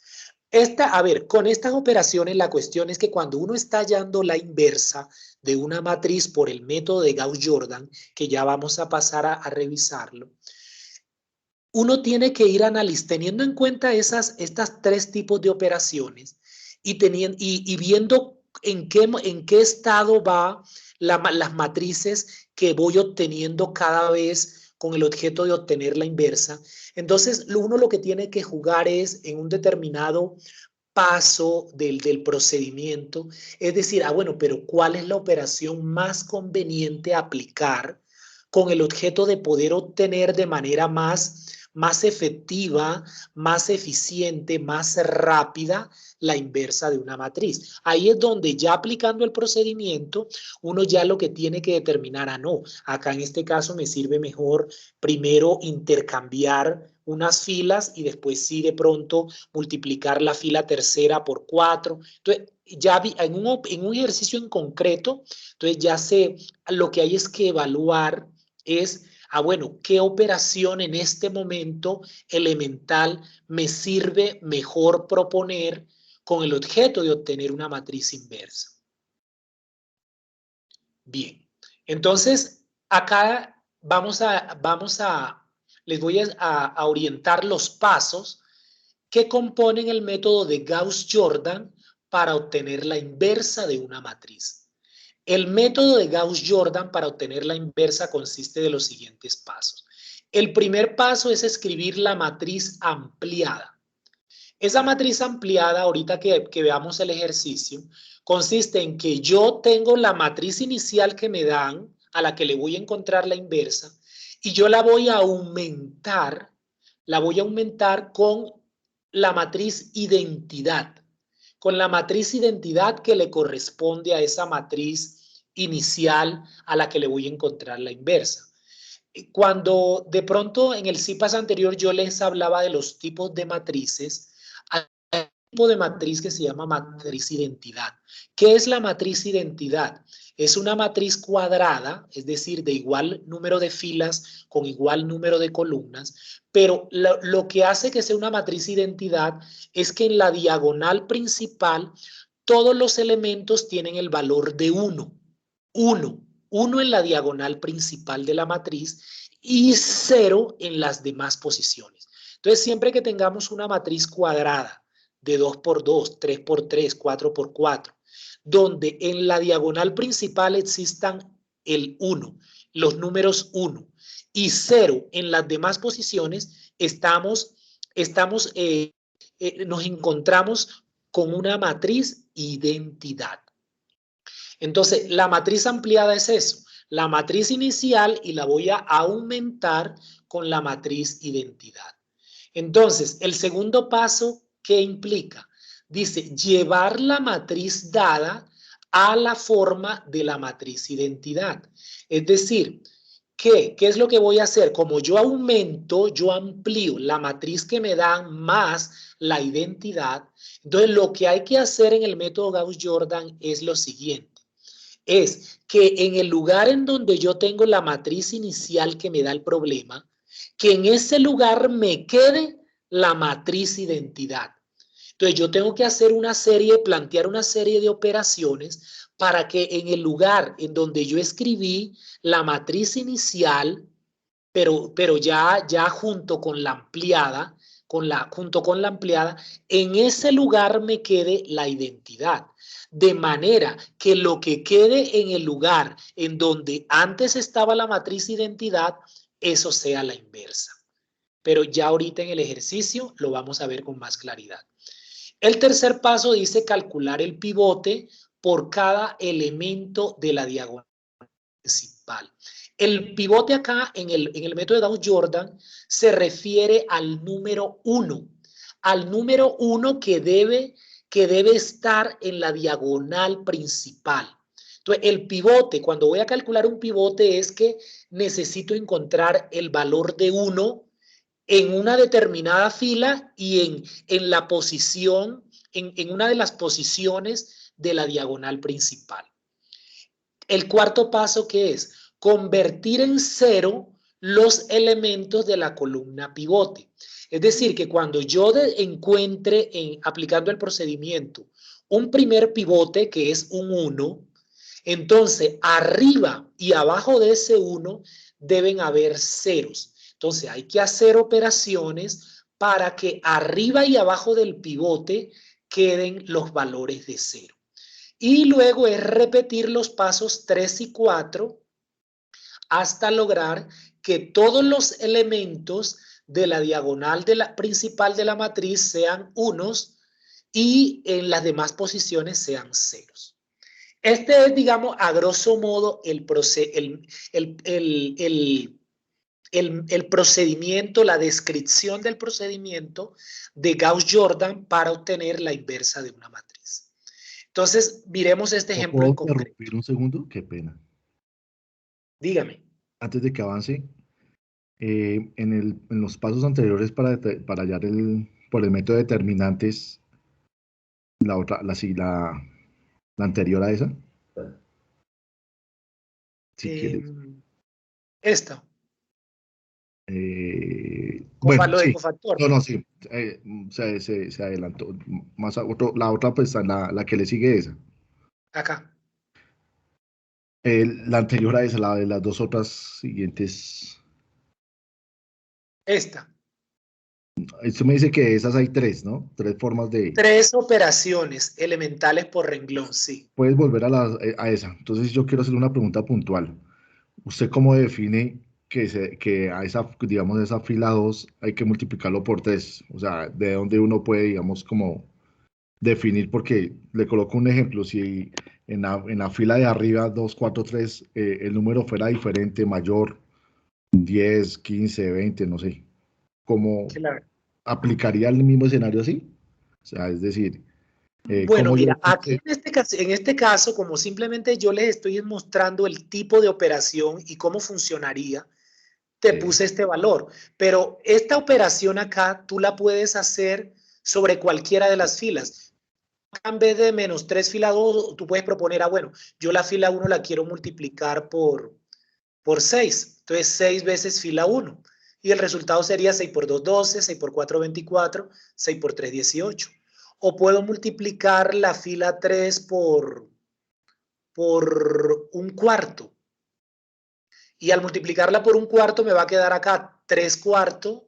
A ver, con estas operaciones la cuestión es que cuando uno está hallando la inversa de una matriz por el método de Gauss-Jordan, que ya vamos a pasar a revisarlo, uno tiene que ir teniendo en cuenta estas tres tipos de operaciones y viendo en qué estado va las matrices que voy obteniendo cada vez con el objeto de obtener la inversa. Entonces, uno lo que tiene que jugar es en un determinado paso del procedimiento, es decir, bueno, pero ¿cuál es la operación más conveniente a aplicar con el objeto de poder obtener de manera más efectiva, más eficiente, más rápida la inversa de una matriz? Ahí es donde ya aplicando el procedimiento, uno ya lo que tiene que determinar, no, acá en este caso me sirve mejor primero intercambiar unas filas y después sí de pronto multiplicar la fila tercera por 4. Entonces, ya en un ejercicio en concreto, entonces ya lo que hay es que evaluar es, bueno, ¿qué operación en este momento elemental me sirve mejor proponer con el objeto de obtener una matriz inversa? Bien, entonces acá les voy a orientar los pasos que componen el método de Gauss-Jordan para obtener la inversa de una matriz. El método de Gauss-Jordan para obtener la inversa consiste de los siguientes pasos. El primer paso es escribir la matriz ampliada. Esa matriz ampliada, ahorita que veamos el ejercicio, consiste en que yo tengo la matriz inicial que me dan, a la que le voy a encontrar la inversa, y yo la voy a aumentar con la matriz identidad, con la matriz identidad que le corresponde a esa matriz inicial a la que le voy a encontrar la inversa. Cuando de pronto en el CIPAS anterior yo les hablaba de los tipos de matrices, hay un tipo de matriz que se llama matriz identidad. ¿Qué es la matriz identidad? Es una matriz cuadrada, es decir, de igual número de filas con igual número de columnas, pero lo que hace que sea una matriz identidad es que en la diagonal principal todos los elementos tienen el valor de 1. 1 en la diagonal principal de la matriz y 0 en las demás posiciones. Entonces, siempre que tengamos una matriz cuadrada de 2 por 2, 3 por 3, 4 por 4, donde en la diagonal principal existan el 1, los números 1 y 0 en las demás posiciones, nos encontramos con una matriz identidad. Entonces, la matriz ampliada es eso, la matriz inicial y la voy a aumentar con la matriz identidad. Entonces, el segundo paso, ¿qué implica? Dice, llevar la matriz dada a la forma de la matriz identidad. Es decir, ¿qué es lo que voy a hacer? Como yo amplío la matriz que me dan más la identidad, entonces lo que hay que hacer en el método Gauss-Jordan es lo siguiente. Es que en el lugar en donde yo tengo la matriz inicial que me da el problema, que en ese lugar me quede la matriz identidad. Entonces yo tengo que hacer plantear una serie de operaciones para que en el lugar en donde yo escribí la matriz inicial, pero ya junto con la ampliada, en ese lugar me quede la identidad. De manera que lo que quede en el lugar en donde antes estaba la matriz identidad, eso sea la inversa. Pero ya ahorita en el ejercicio lo vamos a ver con más claridad. El tercer paso dice calcular el pivote por cada elemento de la diagonal principal. El pivote acá en el método de Gauss-Jordan se refiere al número 1, que debe estar en la diagonal principal. Entonces, el pivote, cuando voy a calcular un pivote, es que necesito encontrar el valor de 1 en una determinada fila y en la posición, en una de las posiciones de la diagonal principal. El cuarto paso, ¿qué es? Convertir en 0 los elementos de la columna pivote. Es decir, que cuando yo encuentre, aplicando el procedimiento, un primer pivote que es un 1, entonces arriba y abajo de ese 1 deben haber ceros. Entonces hay que hacer operaciones para que arriba y abajo del pivote queden los valores de 0. Y luego es repetir los pasos 3 y 4 hasta lograr que todos los elementos de la diagonal principal de la matriz sean unos y en las demás posiciones sean ceros. Este es, digamos, a grosso modo el procedimiento, la descripción del procedimiento de Gauss-Jordan para obtener la inversa de una matriz. Entonces, miremos este ejemplo en concreto. ¿Puedo interrumpir un segundo? Qué pena. Dígame. Antes de que avance, en los pasos anteriores para hallar por el método de determinantes, la anterior a esa. Si quieres. Esta. Bueno, sí. Cofactor. No, sí. Se adelantó. La otra, pues, la que le sigue esa. Acá. La anterior a esa, la de las dos otras siguientes. Esta. Esto me dice que esas hay 3, ¿no? 3 formas de... 3 operaciones elementales por renglón, sí. Puedes volver a esa. Entonces yo quiero hacerle una pregunta puntual. ¿Usted cómo define que a esa, digamos, esa fila 2 hay que multiplicarlo por 3? O sea, ¿de dónde uno puede, digamos, como definir? Porque le coloco un ejemplo. Si en la fila de arriba, 2, 4, 3, el número fuera diferente, mayor, 10, 15, 20, no sé. ¿Cómo aplicaría el mismo escenario así? O sea, es decir... Bueno, mira, aquí en este caso, como simplemente yo les estoy mostrando el tipo de operación y cómo funcionaría, te puse este valor. Pero esta operación acá, tú la puedes hacer sobre cualquiera de las filas. En vez de menos 3 fila 2, tú puedes proponer, bueno, yo la fila 1 la quiero multiplicar por 6. Entonces, 6 veces fila 1. Y el resultado sería 6 por 2, 12, 6 por 4, 24, 6 por 3, 18. O puedo multiplicar la fila 3 por un cuarto. Y al multiplicarla por un cuarto me va a quedar acá 3 cuartos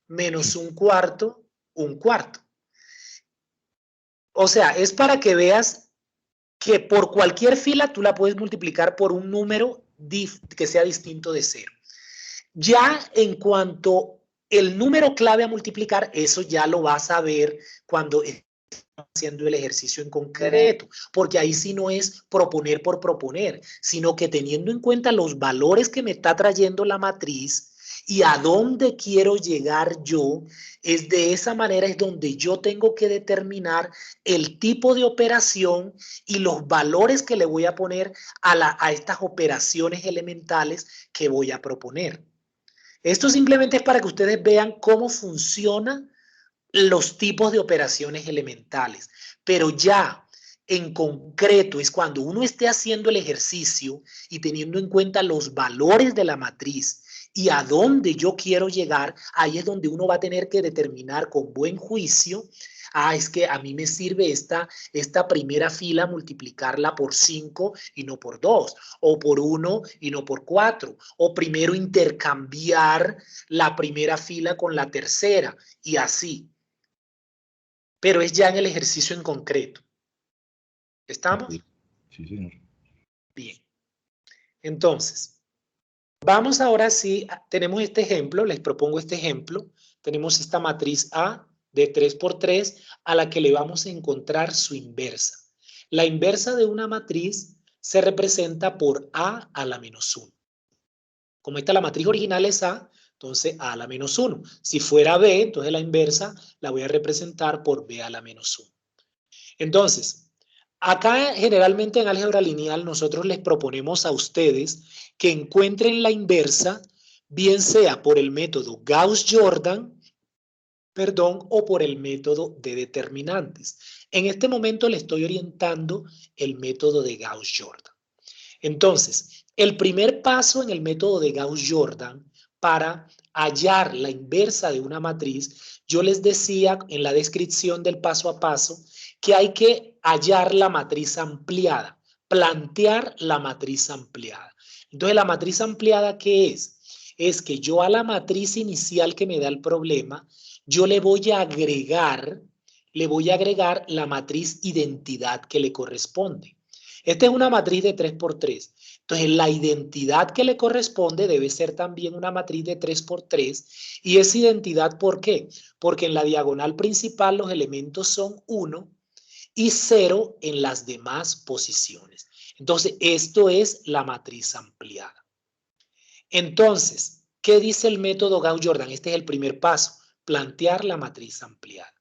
menos un cuarto, un cuarto. O sea, es para que veas que por cualquier fila tú la puedes multiplicar por un número que sea distinto de 0. Ya en cuanto el número clave a multiplicar, eso ya lo vas a ver cuando haciendo el ejercicio en concreto, porque ahí sí no es proponer por proponer, sino que teniendo en cuenta los valores que me está trayendo la matriz y a dónde quiero llegar yo, es de esa manera es donde yo tengo que determinar el tipo de operación y los valores que le voy a poner a estas operaciones elementales que voy a proponer. Esto simplemente es para que ustedes vean cómo funcionan los tipos de operaciones elementales, pero ya en concreto es cuando uno esté haciendo el ejercicio y teniendo en cuenta los valores de la matriz y a dónde yo quiero llegar, ahí es donde uno va a tener que determinar con buen juicio, es que a mí me sirve esta primera fila multiplicarla por 5 y no por 2, o por 1 y no por 4, o primero intercambiar la primera fila con la tercera, y así. Pero es ya en el ejercicio en concreto. ¿Estamos? Sí, señor. Bien. Entonces, vamos ahora sí, tenemos este ejemplo, les propongo este ejemplo. Tenemos esta matriz A de 3 por 3 a la que le vamos a encontrar su inversa. La inversa de una matriz se representa por A a la menos 1. Como esta la matriz original es A, entonces A a la menos 1. Si fuera B, entonces la inversa la voy a representar por B a la menos 1. Entonces, acá generalmente en álgebra lineal nosotros les proponemos a ustedes que encuentren la inversa, bien sea por el método Gauss-Jordan, o por el método de determinantes. En este momento le estoy orientando el método de Gauss-Jordan. Entonces, el primer paso en el método de Gauss-Jordan para hallar la inversa de una matriz, yo les decía en la descripción del paso a paso que hay que hallar la matriz ampliada, plantear la matriz ampliada. Entonces, la matriz ampliada, ¿qué es? Es que yo a la matriz inicial que me da el problema, yo le voy a agregar la matriz identidad que le corresponde. Esta es una matriz de 3 por 3. Entonces, la identidad que le corresponde debe ser también una matriz de 3 por 3. ¿Y esa identidad por qué? Porque en la diagonal principal los elementos son 1 y 0 en las demás posiciones. Entonces, esto es la matriz ampliada. Entonces, ¿qué dice el método Gauss-Jordan? Este es el primer paso, plantear la matriz ampliada.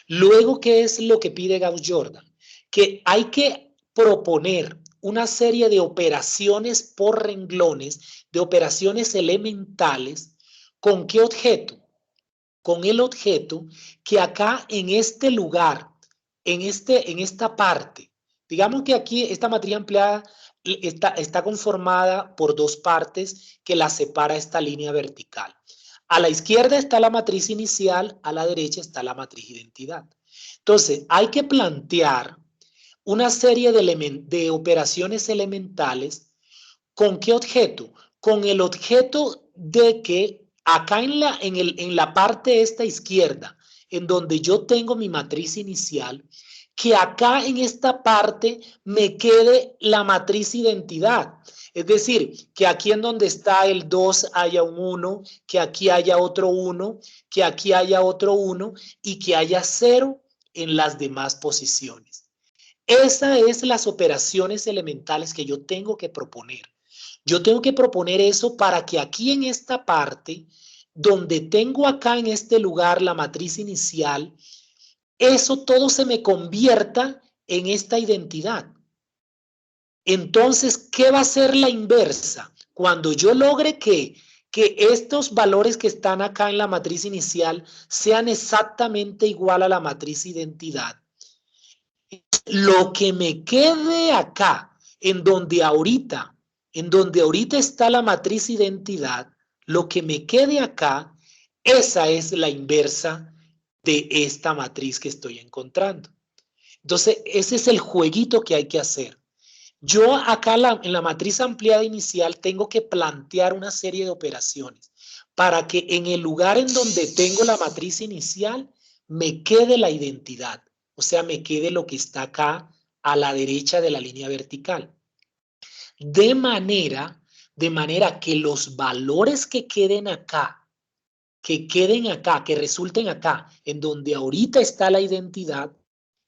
Luego, ¿qué es lo que pide Gauss-Jordan? Que hay que proponer una serie de operaciones por renglones, de operaciones elementales. ¿Con qué objeto? Con el objeto que acá en este lugar, en esta parte, digamos que aquí esta matriz ampliada está conformada por dos partes que la separa esta línea vertical. A la izquierda está la matriz inicial, a la derecha está la matriz identidad. Entonces, hay que plantear una serie de operaciones elementales. ¿Con qué objeto? Con el objeto de que acá en la parte esta izquierda, en donde yo tengo mi matriz inicial, que acá en esta parte me quede la matriz identidad. Es decir, que aquí en donde está el 2 haya un 1, que aquí haya otro 1, que aquí haya otro 1 y que haya 0 en las demás posiciones. Esas son las operaciones elementales que yo tengo que proponer. Yo tengo que proponer eso para que aquí en esta parte, donde tengo acá en este lugar la matriz inicial, eso todo se me convierta en esta identidad. Entonces, ¿qué va a ser la inversa? Cuando yo logre que estos valores que están acá en la matriz inicial sean exactamente igual a la matriz identidad, lo que me quede acá, en donde ahorita está la matriz identidad, lo que me quede acá, esa es la inversa de esta matriz que estoy encontrando. Entonces, ese es el jueguito que hay que hacer. Yo acá en la matriz ampliada inicial tengo que plantear una serie de operaciones para que en el lugar en donde tengo la matriz inicial me quede la identidad. O sea, me quede lo que está acá a la derecha de la línea vertical. De manera que los valores que queden acá, que resulten acá, en donde ahorita está la identidad,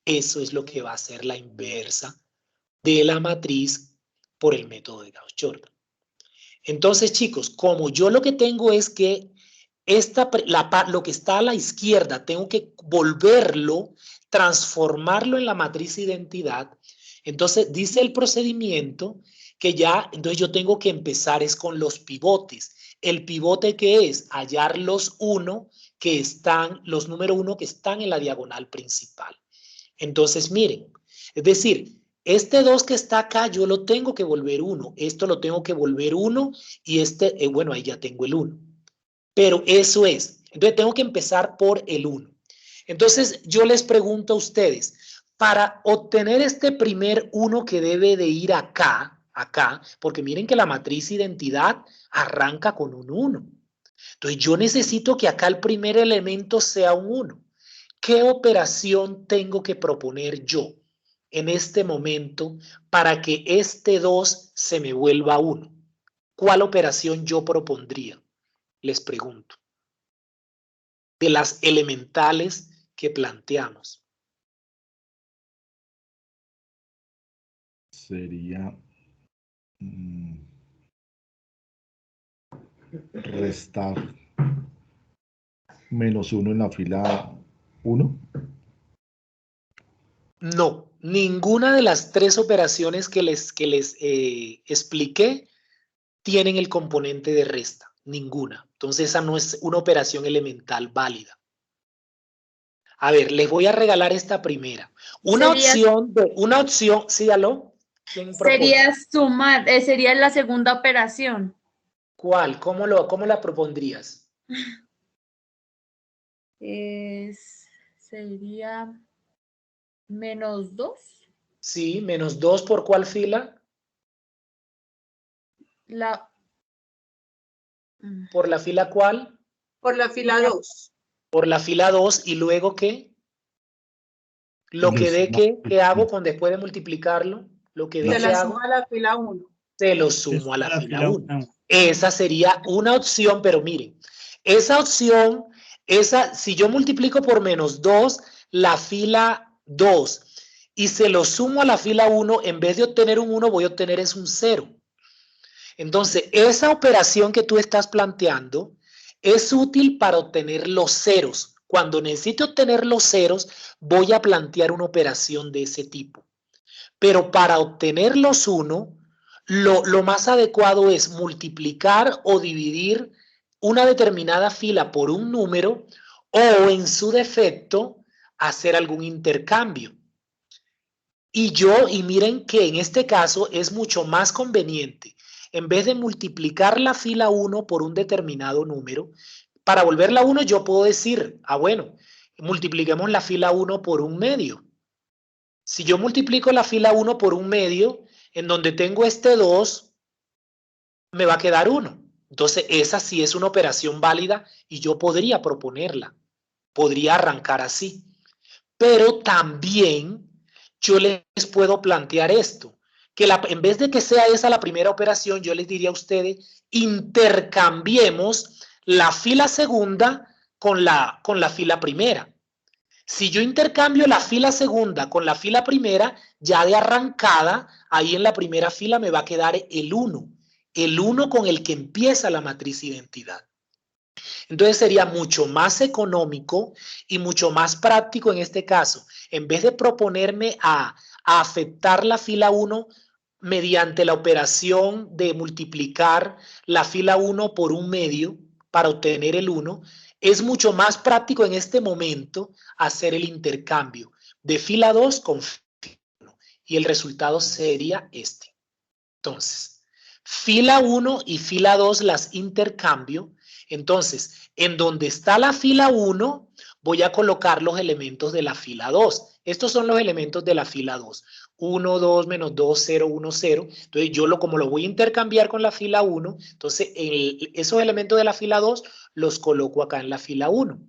eso es lo que va a ser la inversa de la matriz por el método de Gauss-Jordan. Entonces, chicos, como yo lo que tengo es que lo que está a la izquierda, tengo que volverlo, transformarlo en la matriz identidad. Entonces, dice el procedimiento que ya, entonces yo tengo que empezar es con los pivotes. El pivote que es hallar los número 1 que están en la diagonal principal. Entonces, miren, es decir, Este 2 que está acá, yo lo tengo que volver 1. Esto lo tengo que volver 1 y bueno, ahí ya tengo el 1. Pero eso es. Entonces tengo que empezar por el 1. Entonces yo les pregunto a ustedes, para obtener este primer 1 que debe de ir acá, porque miren que la matriz identidad arranca con un 1. Entonces yo necesito que acá el primer elemento sea un 1. ¿Qué operación tengo que proponer yo en este momento para que este 2 se me vuelva 1? ¿Cuál operación yo propondría? Les pregunto. De las elementales que planteamos. Sería restar -1 en la fila 1. No, ninguna de las 3 operaciones que les expliqué tienen el componente de resta. Ninguna. Entonces esa no es una operación elemental válida. A ver, les voy a regalar esta primera. Una opción, ¿sí, aló? ¿Quién propone? Sería sumar, sería la segunda operación. ¿Cuál? ¿Cómo la propondrías? Sería -2. Sí, -2 ¿por cuál fila? ¿Por la fila cuál? Por la fila 2. Por la fila 2 y luego ¿qué? Lo que dé ¿qué hago con después de multiplicarlo? Lo que dé Se ¿qué la hago? suma a la fila 1. Se lo sumo a la fila 1. Esa sería una opción, pero miren, esa opción, si yo multiplico por -2 la fila 2 y se lo sumo a la fila 1, en vez de obtener un 1, voy a obtener es un 0. Entonces, esa operación que tú estás planteando es útil para obtener los ceros. Cuando necesite obtener los ceros, voy a plantear una operación de ese tipo. Pero para obtener los 1, lo más adecuado es multiplicar o dividir una determinada fila por un número o, en su defecto, hacer algún intercambio. Y miren que en este caso es mucho más conveniente, en vez de multiplicar la fila 1 por un determinado número, para volverla 1 yo puedo decir, bueno, multipliquemos la fila 1 por un medio. Si yo multiplico la fila 1 por un medio, en donde tengo este 2, me va a quedar 1. Entonces, esa sí es una operación válida y yo podría proponerla. Podría arrancar así. Pero también yo les puedo plantear esto, que en vez de que sea esa la primera operación, yo les diría a ustedes, intercambiemos la fila segunda con la fila primera. Si yo intercambio la fila segunda con la fila primera, ya de arrancada, ahí en la primera fila me va a quedar el 1 con el que empieza la matriz identidad. Entonces sería mucho más económico y mucho más práctico en este caso. En vez de proponerme a afectar la fila 1 mediante la operación de multiplicar la fila 1 por un medio para obtener el 1, es mucho más práctico en este momento hacer el intercambio de fila 2 con fila 1 y el resultado sería este. Entonces, fila 1 y fila 2 las intercambio. Entonces, en donde está la fila 1, voy a colocar los elementos de la fila 2. Estos son los elementos de la fila 2. 1, 2, -2, 0, 1, 0. Entonces, como lo voy a intercambiar con la fila 1, entonces esos elementos de la fila 2 los coloco acá en la fila 1.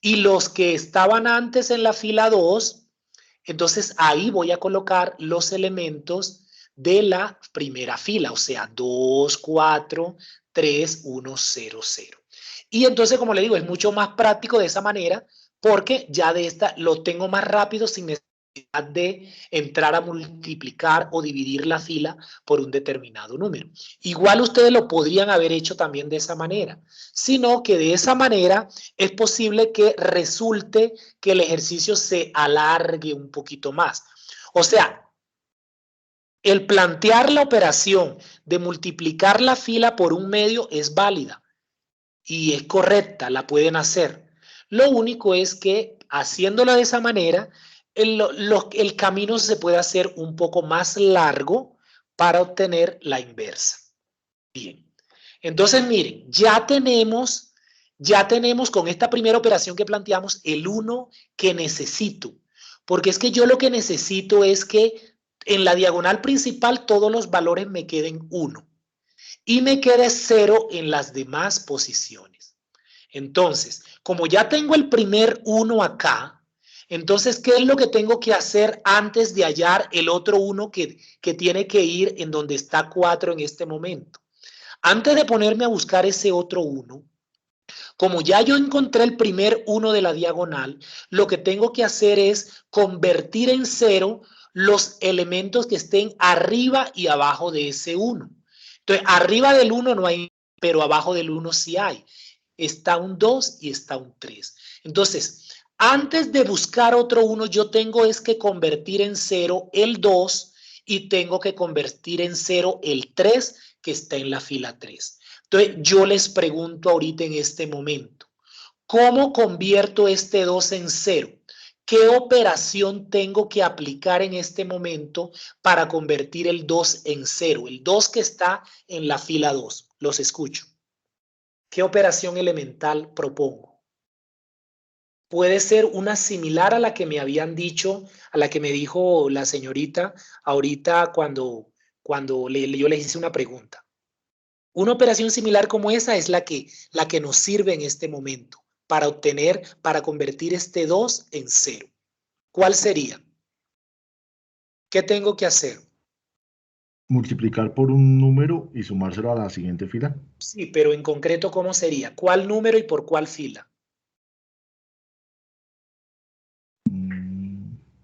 Y los que estaban antes en la fila 2, entonces ahí voy a colocar los elementos de la primera fila, o sea, 2, 4, 3, 1, 0, 0. Y entonces, como le digo, es mucho más práctico de esa manera porque ya de esta lo tengo más rápido sin necesidad de entrar a multiplicar o dividir la fila por un determinado número. Igual ustedes lo podrían haber hecho también de esa manera, sino que de esa manera es posible que resulte que el ejercicio se alargue un poquito más. O sea, el plantear la operación de multiplicar la fila por un medio es válida y es correcta, la pueden hacer. Lo único es que haciéndola de esa manera, el camino se puede hacer un poco más largo para obtener la inversa. Bien, entonces miren, ya tenemos con esta primera operación que planteamos el 1 que necesito, porque es que yo lo que necesito es que en la diagonal principal todos los valores me queden 1 y me quede 0 en las demás posiciones. Entonces, como ya tengo el primer 1 acá, entonces, ¿qué es lo que tengo que hacer antes de hallar el otro 1 que tiene que ir en donde está 4 en este momento? Antes de ponerme a buscar ese otro 1, como ya yo encontré el primer 1 de la diagonal, lo que tengo que hacer es convertir en 0 los elementos que estén arriba y abajo de ese 1. Entonces, arriba del 1 no hay, pero abajo del 1 sí hay. Está un 2 y está un 3. Entonces, antes de buscar otro 1, yo tengo es que convertir en 0 el 2 y tengo que convertir en 0 el 3 que está en la fila 3. Entonces, yo les pregunto ahorita en este momento, ¿cómo convierto este 2 en 0? ¿Qué operación tengo que aplicar en este momento para convertir el 2 en 0? El 2 que está en la fila 2. Los escucho. ¿Qué operación elemental propongo? Puede ser una similar a la que me habían dicho, a la que me dijo la señorita ahorita cuando yo les hice una pregunta. Una operación similar como esa es la que nos sirve en este momento para convertir este 2 en 0. ¿Cuál sería? ¿Qué tengo que hacer? Multiplicar por un número y sumárselo a la siguiente fila. Sí, pero en concreto, ¿cómo sería? ¿Cuál número y por cuál fila?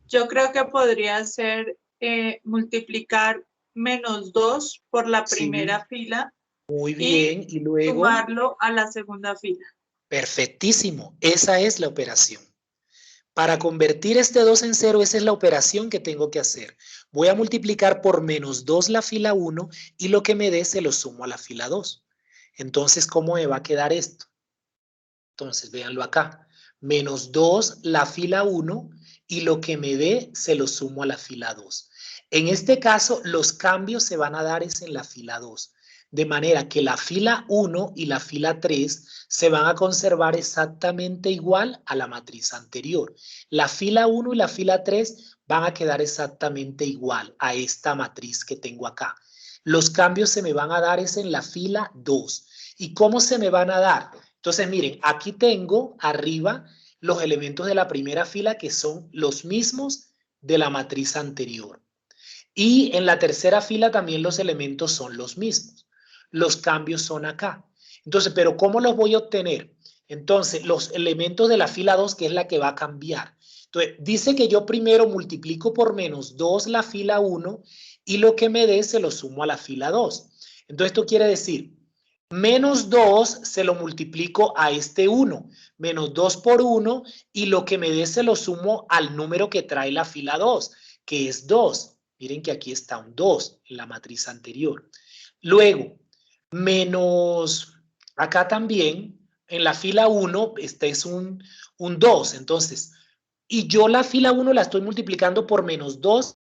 Yo creo que podría ser multiplicar -2 por la primera fila Muy bien, y luego sumarlo a la segunda fila. Perfectísimo, esa es la operación. Para convertir este 2 en 0, esa es la operación que tengo que hacer. Voy a multiplicar por -2 la fila 1 y lo que me dé se lo sumo a la fila 2. Entonces, ¿cómo me va a quedar esto? Entonces, véanlo acá. -2 la fila 1 y lo que me dé se lo sumo a la fila 2. En este caso, los cambios se van a dar es en la fila 2. De manera que la fila 1 y la fila 3 se van a conservar exactamente igual a la matriz anterior. La fila 1 y la fila 3 van a quedar exactamente igual a esta matriz que tengo acá. Los cambios se me van a dar es en la fila 2. ¿Y cómo se me van a dar? Entonces, miren, aquí tengo arriba los elementos de la primera fila que son los mismos de la matriz anterior. Y en la tercera fila también los elementos son los mismos. Los cambios son acá. Entonces, ¿pero cómo los voy a obtener? Entonces, los elementos de la fila 2, que es la que va a cambiar. Entonces, dice que yo primero multiplico por -2 la fila 1 y lo que me dé se lo sumo a la fila 2. Entonces, esto quiere decir, -2 se lo multiplico a este 1, -2 por 1 y lo que me dé se lo sumo al número que trae la fila 2, que es 2. Miren que aquí está un 2 en la matriz anterior. Luego, acá también, en la fila 1, este es un 2. Entonces, y yo la fila 1 la estoy multiplicando por -2,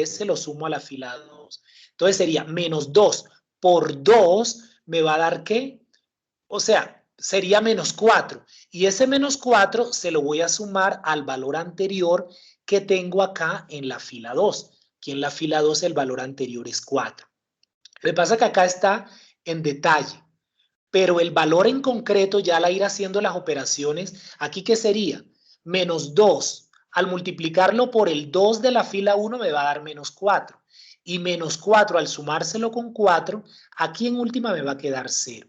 se lo sumo a la fila 2. Entonces sería -2 por 2 me va a dar ¿qué? O sea, sería -4. Y ese -4 se lo voy a sumar al valor anterior que tengo acá en la fila 2. Aquí en la fila 2 el valor anterior es 4. Lo que pasa es que acá está en detalle, pero el valor en concreto ya al ir haciendo las operaciones, aquí ¿qué sería? -2. Al multiplicarlo por el 2 de la fila 1 me va a dar -4. Y -4 al sumárselo con 4, aquí en última me va a quedar 0.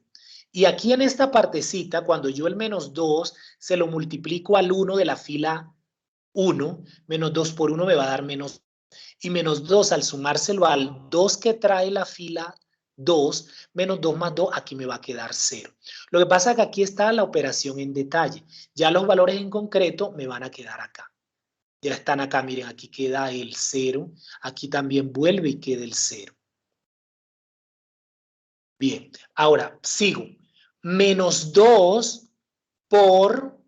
Y aquí en esta partecita, cuando yo el -2 se lo multiplico al 1 de la fila 1, -2 por 1 me va a dar menos. Y -2 al sumárselo al 2 que trae la fila 2, -2 más 2, aquí me va a quedar 0. Lo que pasa es que aquí está la operación en detalle. Ya los valores en concreto me van a quedar acá. Ya están acá, miren, aquí queda el 0. Aquí también vuelve y queda el 0. Bien, ahora sigo. -2 por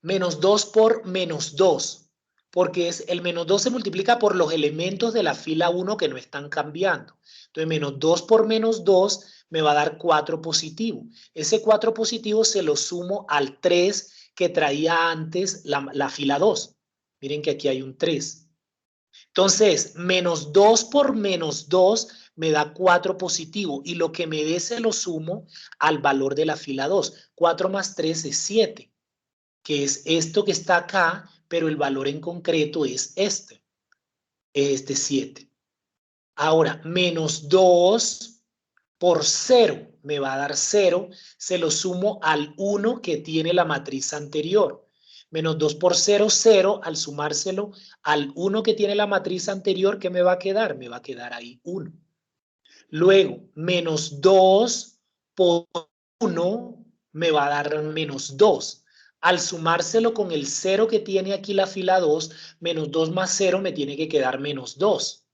-2. porque el menos 2 se multiplica por los elementos de la fila 1 que no están cambiando. Entonces, menos 2 por menos 2 me va a dar 4 positivo. Ese 4 positivo se lo sumo al 3 que traía antes la fila 2. Miren que aquí hay un 3. Entonces, menos 2 por menos 2 me da 4 positivo y lo que me dé se lo sumo al valor de la fila 2. 4 más 3 es 7, que es esto que está acá, pero el valor en concreto es este 7. Ahora, menos 2 por 0 me va a dar 0, se lo sumo al 1 que tiene la matriz anterior. Menos 2 por 0, 0, al sumárselo al 1 que tiene la matriz anterior, ¿qué me va a quedar? Me va a quedar ahí 1. Luego, menos 2 por 1 me va a dar menos 2. Al sumárselo con el 0 que tiene aquí la fila 2, menos 2 más 0 me tiene que quedar menos 2.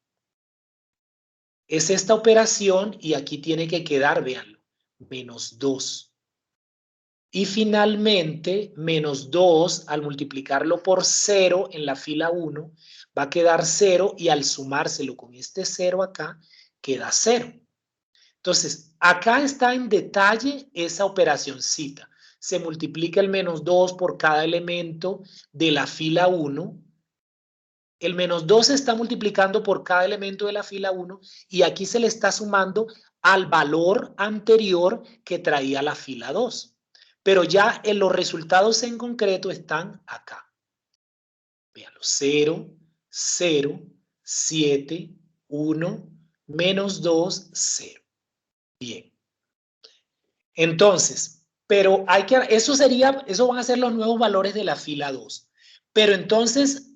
Es esta operación y aquí tiene que quedar, véanlo, menos 2. Y finalmente, menos 2 al multiplicarlo por 0 en la fila 1 va a quedar 0 y al sumárselo con este 0 acá queda 0. Entonces, acá está en detalle esa operacioncita. Se multiplica el menos 2 por cada elemento de la fila 1. El menos 2 se está multiplicando por cada elemento de la fila 1 y aquí se le está sumando al valor anterior que traía la fila 2. Pero ya en los resultados en concreto están acá. Véanlo, 0, 0, 7, 1, menos 2, 0. Bien. Entonces, pero eso van a ser los nuevos valores de la fila 2. Pero entonces,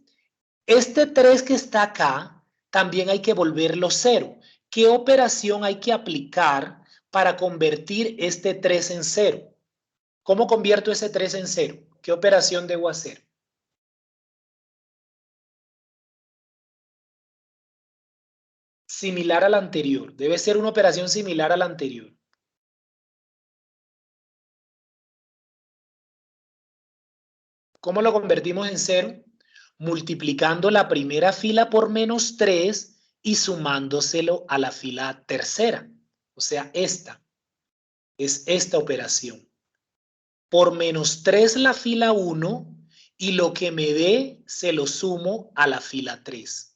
este 3 que está acá, también hay que volverlo 0. ¿Qué operación hay que aplicar para convertir este 3 en 0? ¿Cómo convierto ese 3 en 0? ¿Qué operación debo hacer? Similar a la anterior. Debe ser una operación similar a la anterior. ¿Cómo lo convertimos en 0? Multiplicando la primera fila por menos 3 y sumándoselo a la fila tercera. O sea, esta. Es esta operación. Por menos 3 la fila 1 y lo que me dé se lo sumo a la fila 3.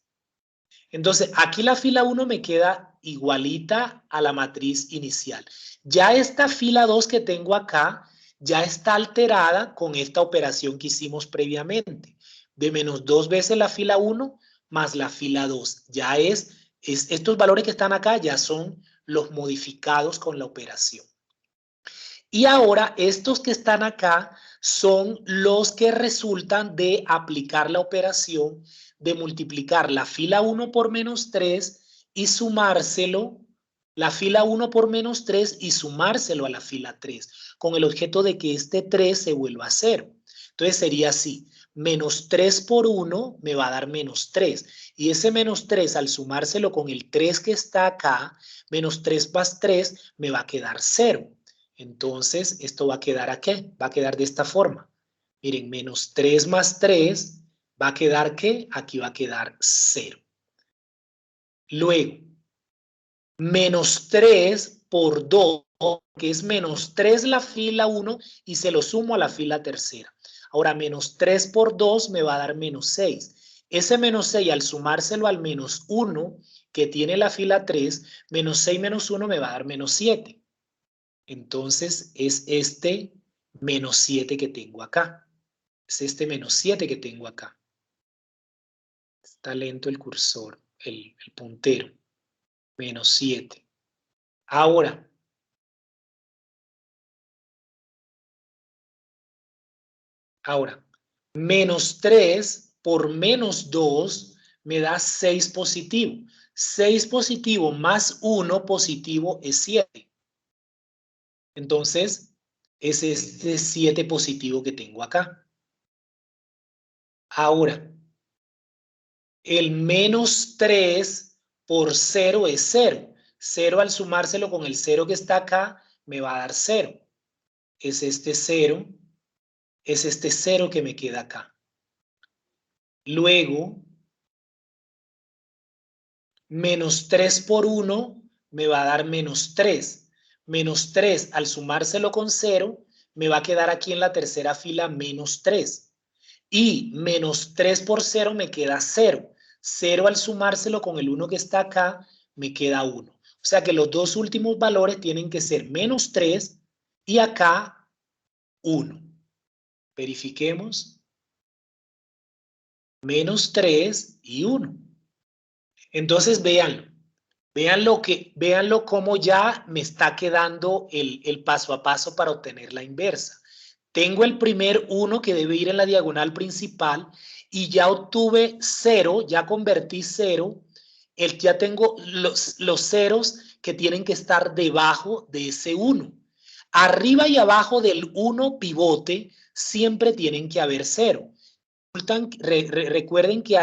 Entonces, aquí la fila 1 me queda igualita a la matriz inicial. Ya esta fila 2 que tengo acá ya está alterada con esta operación que hicimos previamente. De menos 2 veces la fila 1 más la fila 2. Ya estos valores que están acá ya son los modificados con la operación. Y ahora estos que están acá son los que resultan de aplicar la operación de multiplicar la fila 1 por menos 3 y sumárselo, la fila 1 por menos 3 y sumárselo a la fila 3, con el objeto de que este 3 se vuelva a 0. Entonces sería así, menos 3 por 1 me va a dar menos 3. Y ese menos 3 al sumárselo con el 3 que está acá, menos 3 más 3 me va a quedar 0. Entonces, esto va a quedar aquí, va a quedar de esta forma. Miren, menos 3 más 3 va a quedar ¿qué? Aquí va a quedar 0. Luego, menos 3 por 2, que es menos 3 la fila 1 y se lo sumo a la fila tercera. Ahora, menos 3 por 2 me va a dar menos 6. Ese menos 6 al sumárselo al menos 1 que tiene la fila 3, menos 6 menos 1 me va a dar menos 7. Entonces es este menos 7 que tengo acá. Es este menos 7 que tengo acá. Está lento el cursor, el puntero. Menos 7. Ahora, menos 3 por menos 2 me da 6 positivo. 6 positivo más 1 positivo es 7. Entonces, es este 7 positivo que tengo acá. Ahora, el menos 3 por 0 es 0. 0 al sumárselo con el 0 que está acá me va a dar 0. Es este 0. Es este 0 que me queda acá. Luego, menos 3 por 1 me va a dar menos 3. Menos 3 al sumárselo con 0 me va a quedar aquí en la tercera fila menos 3. Y menos 3 por 0 me queda 0. 0 al sumárselo con el 1 que está acá me queda 1. O sea que los dos últimos valores tienen que ser menos 3 y acá 1. Verifiquemos. Menos 3 y 1. Entonces, véanlo. Véanlo como ya me está quedando el paso a paso para obtener la inversa. Tengo el primer 1 que debe ir en la diagonal principal y ya obtuve 0, ya convertí 0. Ya tengo los ceros que tienen que estar debajo de ese 1. Arriba y abajo del 1 pivote siempre tienen que haber 0. Recuerden que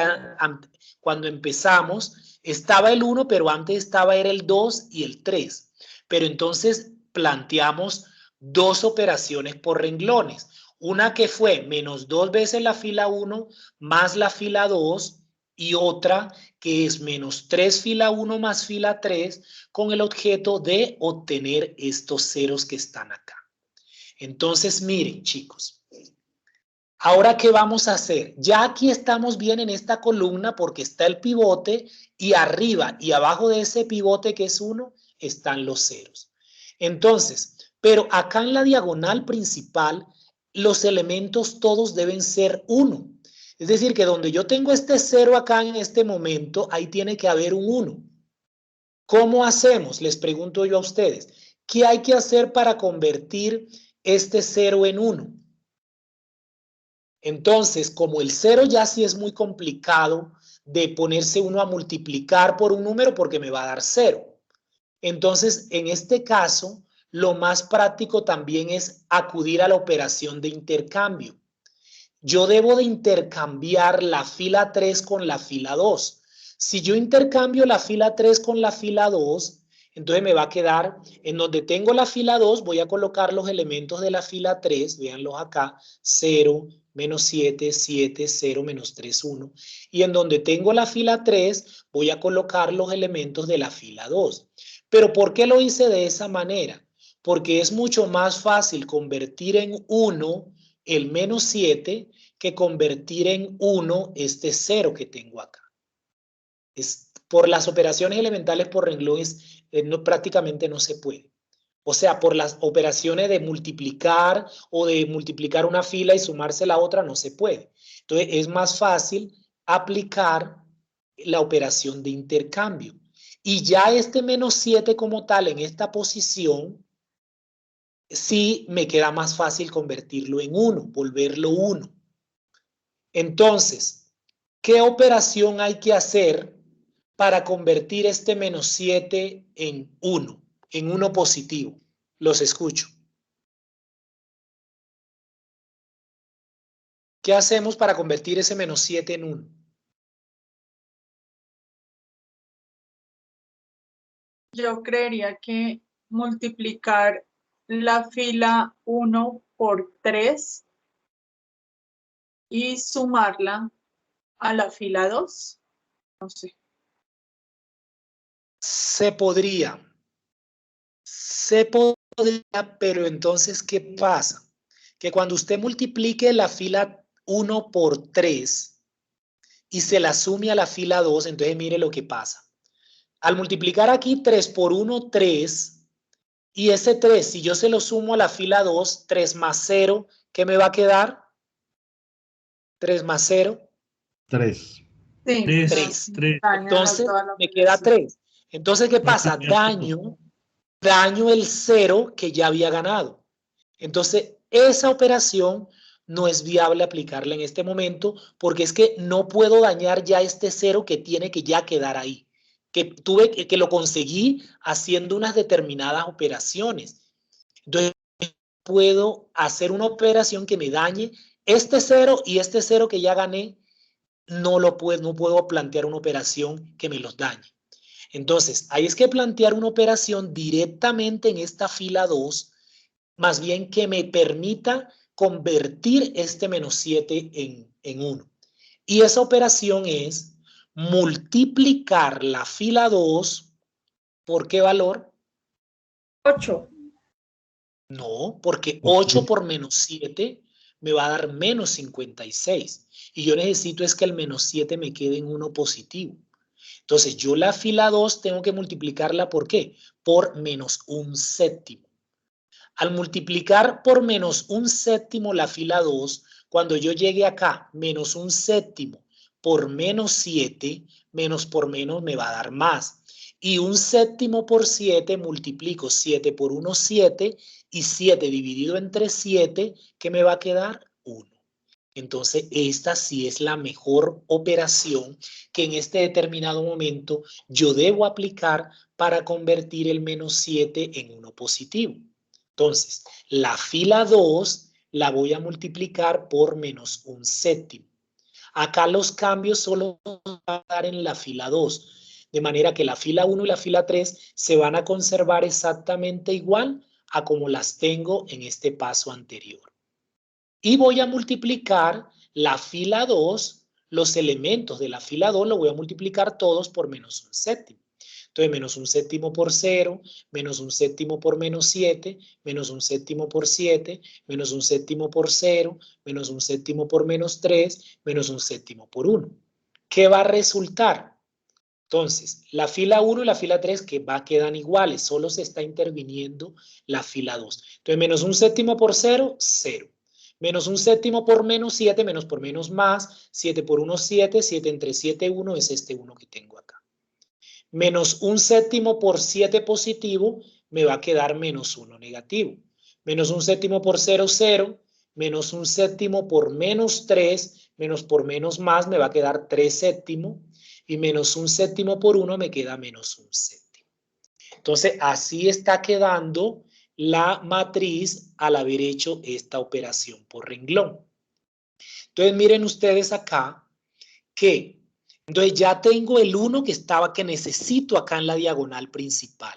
cuando empezamos estaba el 1, pero antes era el 2 y el 3. Pero entonces planteamos dos operaciones por renglones. Una que fue menos 2 veces la fila 1 más la fila 2 y otra que es menos 3 fila 1 más fila 3 con el objeto de obtener estos ceros que están acá. Entonces, miren, chicos. Ahora, ¿qué vamos a hacer? Ya aquí estamos bien en esta columna porque está el pivote y arriba y abajo de ese pivote que es 1 están los ceros. Entonces, pero acá en la diagonal principal los elementos todos deben ser 1. Es decir, que donde yo tengo este 0 acá en este momento, ahí tiene que haber un 1. ¿Cómo hacemos? Les pregunto yo a ustedes. ¿Qué hay que hacer para convertir este 0 en 1? Entonces, como el 0 ya sí es muy complicado de ponerse uno a multiplicar por un número porque me va a dar 0. Entonces, en este caso, lo más práctico también es acudir a la operación de intercambio. Yo debo de intercambiar la fila 3 con la fila 2. Si yo intercambio la fila 3 con la fila 2, entonces me va a quedar, en donde tengo la fila 2, voy a colocar los elementos de la fila 3, véanlos acá, 0, menos 7, 7, 0, menos 3, 1. Y en donde tengo la fila 3, voy a colocar los elementos de la fila 2. Pero ¿por qué lo hice de esa manera? Porque es mucho más fácil convertir en 1 el menos 7 que convertir en 1 este 0 que tengo acá. Por las operaciones elementales por renglones prácticamente no se puede. O sea, por las operaciones de multiplicar o de multiplicar una fila y sumarse la otra no se puede. Entonces es más fácil aplicar la operación de intercambio. Y ya este menos 7 como tal en esta posición, sí me queda más fácil convertirlo en 1, volverlo 1. Entonces, ¿qué operación hay que hacer para convertir este menos 7 en 1 positivo? Los escucho. ¿Qué hacemos para convertir ese menos 7 en 1? Yo creería que multiplicar la fila 1 por 3 y sumarla a la fila 2. No sé. Se podría, pero entonces, ¿qué pasa? Que cuando usted multiplique la fila 1 por 3 y se la sume a la fila 2, entonces mire lo que pasa. Al multiplicar aquí 3 por 1, 3, y ese 3, si yo se lo sumo a la fila 2, 3 más 0, ¿qué me va a quedar? 3 más 0. 3. Sí. 3. 3. Entonces, me queda 3. Entonces, ¿qué pasa? Daño el 0 que ya había ganado. Entonces, esa operación no es viable aplicarla en este momento porque es que no puedo dañar ya este 0 que tiene que ya quedar ahí. Que lo conseguí haciendo unas determinadas operaciones. Entonces, puedo hacer una operación que me dañe este 0 y este 0 que ya gané, no puedo plantear una operación que me los dañe. Entonces, hay es que plantear una operación directamente en esta fila 2, más bien que me permita convertir este menos 7 en 1. Y esa operación es multiplicar la fila 2 ¿por qué valor? 8. No, porque 8 por menos 7 me va a dar menos 56. Y yo necesito es que el menos 7 me quede en 1 positivo. Entonces, yo la fila 2 tengo que multiplicarla ¿por qué? Por menos 1/7. Al multiplicar por menos 1/7 la fila 2, cuando yo llegue acá, menos 1/7 por menos 7, menos por menos me va a dar más. Y 1/7 por 7, multiplico 7 por 1, 7, y 7 dividido entre 7, ¿qué me va a quedar? 1. Entonces, esta sí es la mejor operación que en este determinado momento yo debo aplicar para convertir el menos 7 en 1 positivo. Entonces, la fila 2 la voy a multiplicar por menos 1/7. Acá los cambios solo van a dar en la fila 2, de manera que la fila 1 y la fila 3 se van a conservar exactamente igual a como las tengo en este paso anterior. Y voy a multiplicar la fila 2, los elementos de la fila 2 los voy a multiplicar todos por menos 1/7. Entonces, menos 1/7 por 0, menos 1/7 por menos 7, menos 1/7 por 7, menos 1/7 por 0, menos 1/7 por menos 3, menos 1/7 por 1. ¿Qué va a resultar? Entonces, la fila 1 y la fila 3 que quedan iguales, solo se está interviniendo la fila 2. Entonces, menos 1/7 por 0, 0. Menos 1/7 por menos 7, menos por menos más, 7 por 1, 7, 7 entre 7, 1 es este 1 que tengo acá. Menos 1/7 por 7 positivo, me va a quedar menos 1 negativo. Menos 1/7 por 0, 0. Menos 1/7 por menos 3, menos por menos más, me va a quedar 3/7. Y menos 1/7 por 1 me queda menos 1/7. Entonces, así está quedando la matriz al haber hecho esta operación por renglón. Entonces, miren ustedes acá que entonces ya tengo el 1 que necesito acá en la diagonal principal.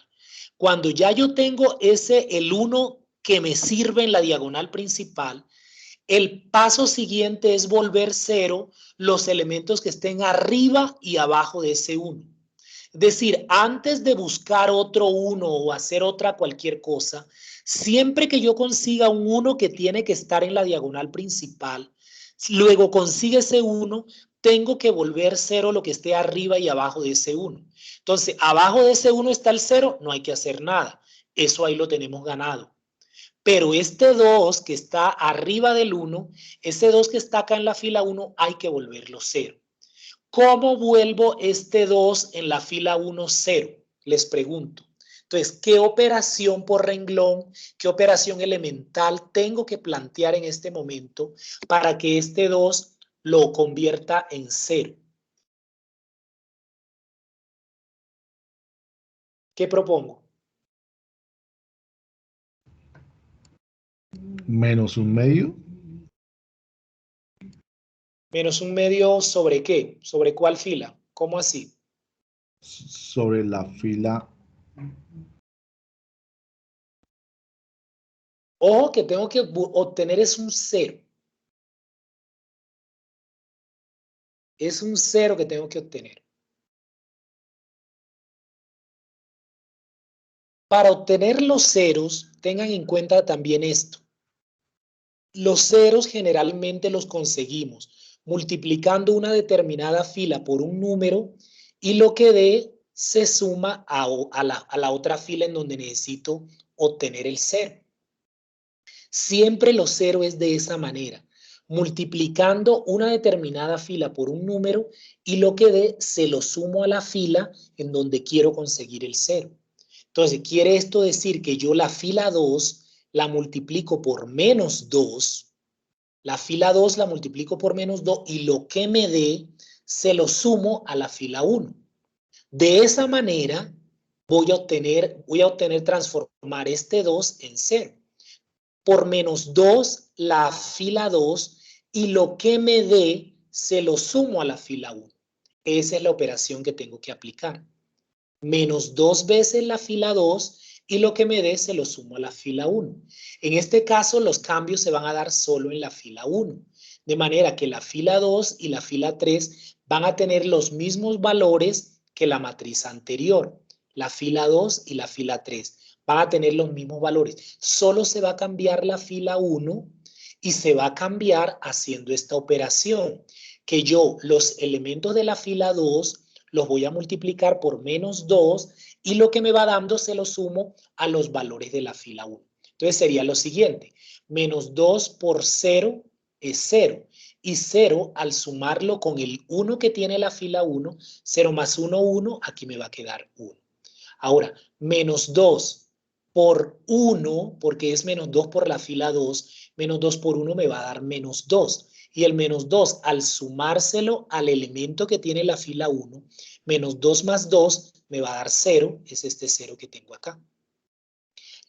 Cuando ya yo tengo el 1 que me sirve en la diagonal principal, el paso siguiente es volver 0 los elementos que estén arriba y abajo de ese 1. Es decir, antes de buscar otro 1 o hacer cualquier cosa, siempre que yo consiga un 1 que tiene que estar en la diagonal principal, luego consigue ese 1, tengo que volver 0 lo que esté arriba y abajo de ese 1. Entonces, abajo de ese 1 está el 0, no hay que hacer nada. Eso ahí lo tenemos ganado. Pero este 2 que está arriba del 1, ese 2 que está acá en la fila 1, hay que volverlo 0. ¿Cómo vuelvo este 2 en la fila 1, 0? Les pregunto. Entonces, ¿qué operación por renglón, qué operación elemental tengo que plantear en este momento para que este 2 lo convierta en 0? ¿Qué propongo? Menos 1/2. Menos 1/2 ¿sobre qué? ¿Sobre cuál fila? ¿Cómo así? Sobre la fila. Ojo que tengo que obtener es un 0. Es un 0 que tengo que obtener. Para obtener los ceros, tengan en cuenta también esto. Los ceros generalmente los conseguimos multiplicando una determinada fila por un número y lo que dé se suma a la otra fila en donde necesito obtener el 0. Siempre los ceros es de esa manera, multiplicando una determinada fila por un número y lo que dé se lo sumo a la fila en donde quiero conseguir el 0. Entonces, quiere esto decir que yo la fila 2 la multiplico por menos 2, la fila 2 la multiplico por menos 2 y lo que me dé se lo sumo a la fila 1. De esa manera voy a obtener transformar este 2 en 0. Por menos 2 la fila 2 y lo que me dé se lo sumo a la fila 1. Esa es la operación que tengo que aplicar. Menos 2 veces la fila 2 y lo que me dé se lo sumo a la fila 1. En este caso los cambios se van a dar solo en la fila 1. De manera que la fila 2 y la fila 3 van a tener los mismos valores que la matriz anterior. La fila 2 y la fila 3 van a tener los mismos valores. Solo se va a cambiar la fila 1 y se va a cambiar haciendo esta operación. Que yo los elementos de la fila 2 los voy a multiplicar por menos 2 y lo que me va dando se lo sumo a los valores de la fila 1. Entonces sería lo siguiente. Menos 2 por 0 es 0. Y 0 al sumarlo con el 1 que tiene la fila 1, 0 más 1, 1, aquí me va a quedar 1. Ahora, menos 2 por 1, porque es menos 2 por la fila 2, menos 2 por 1 me va a dar menos 2. Y el menos 2 al sumárselo al elemento que tiene la fila 1, menos 2 más 2 me va a dar 0, es este 0 que tengo acá.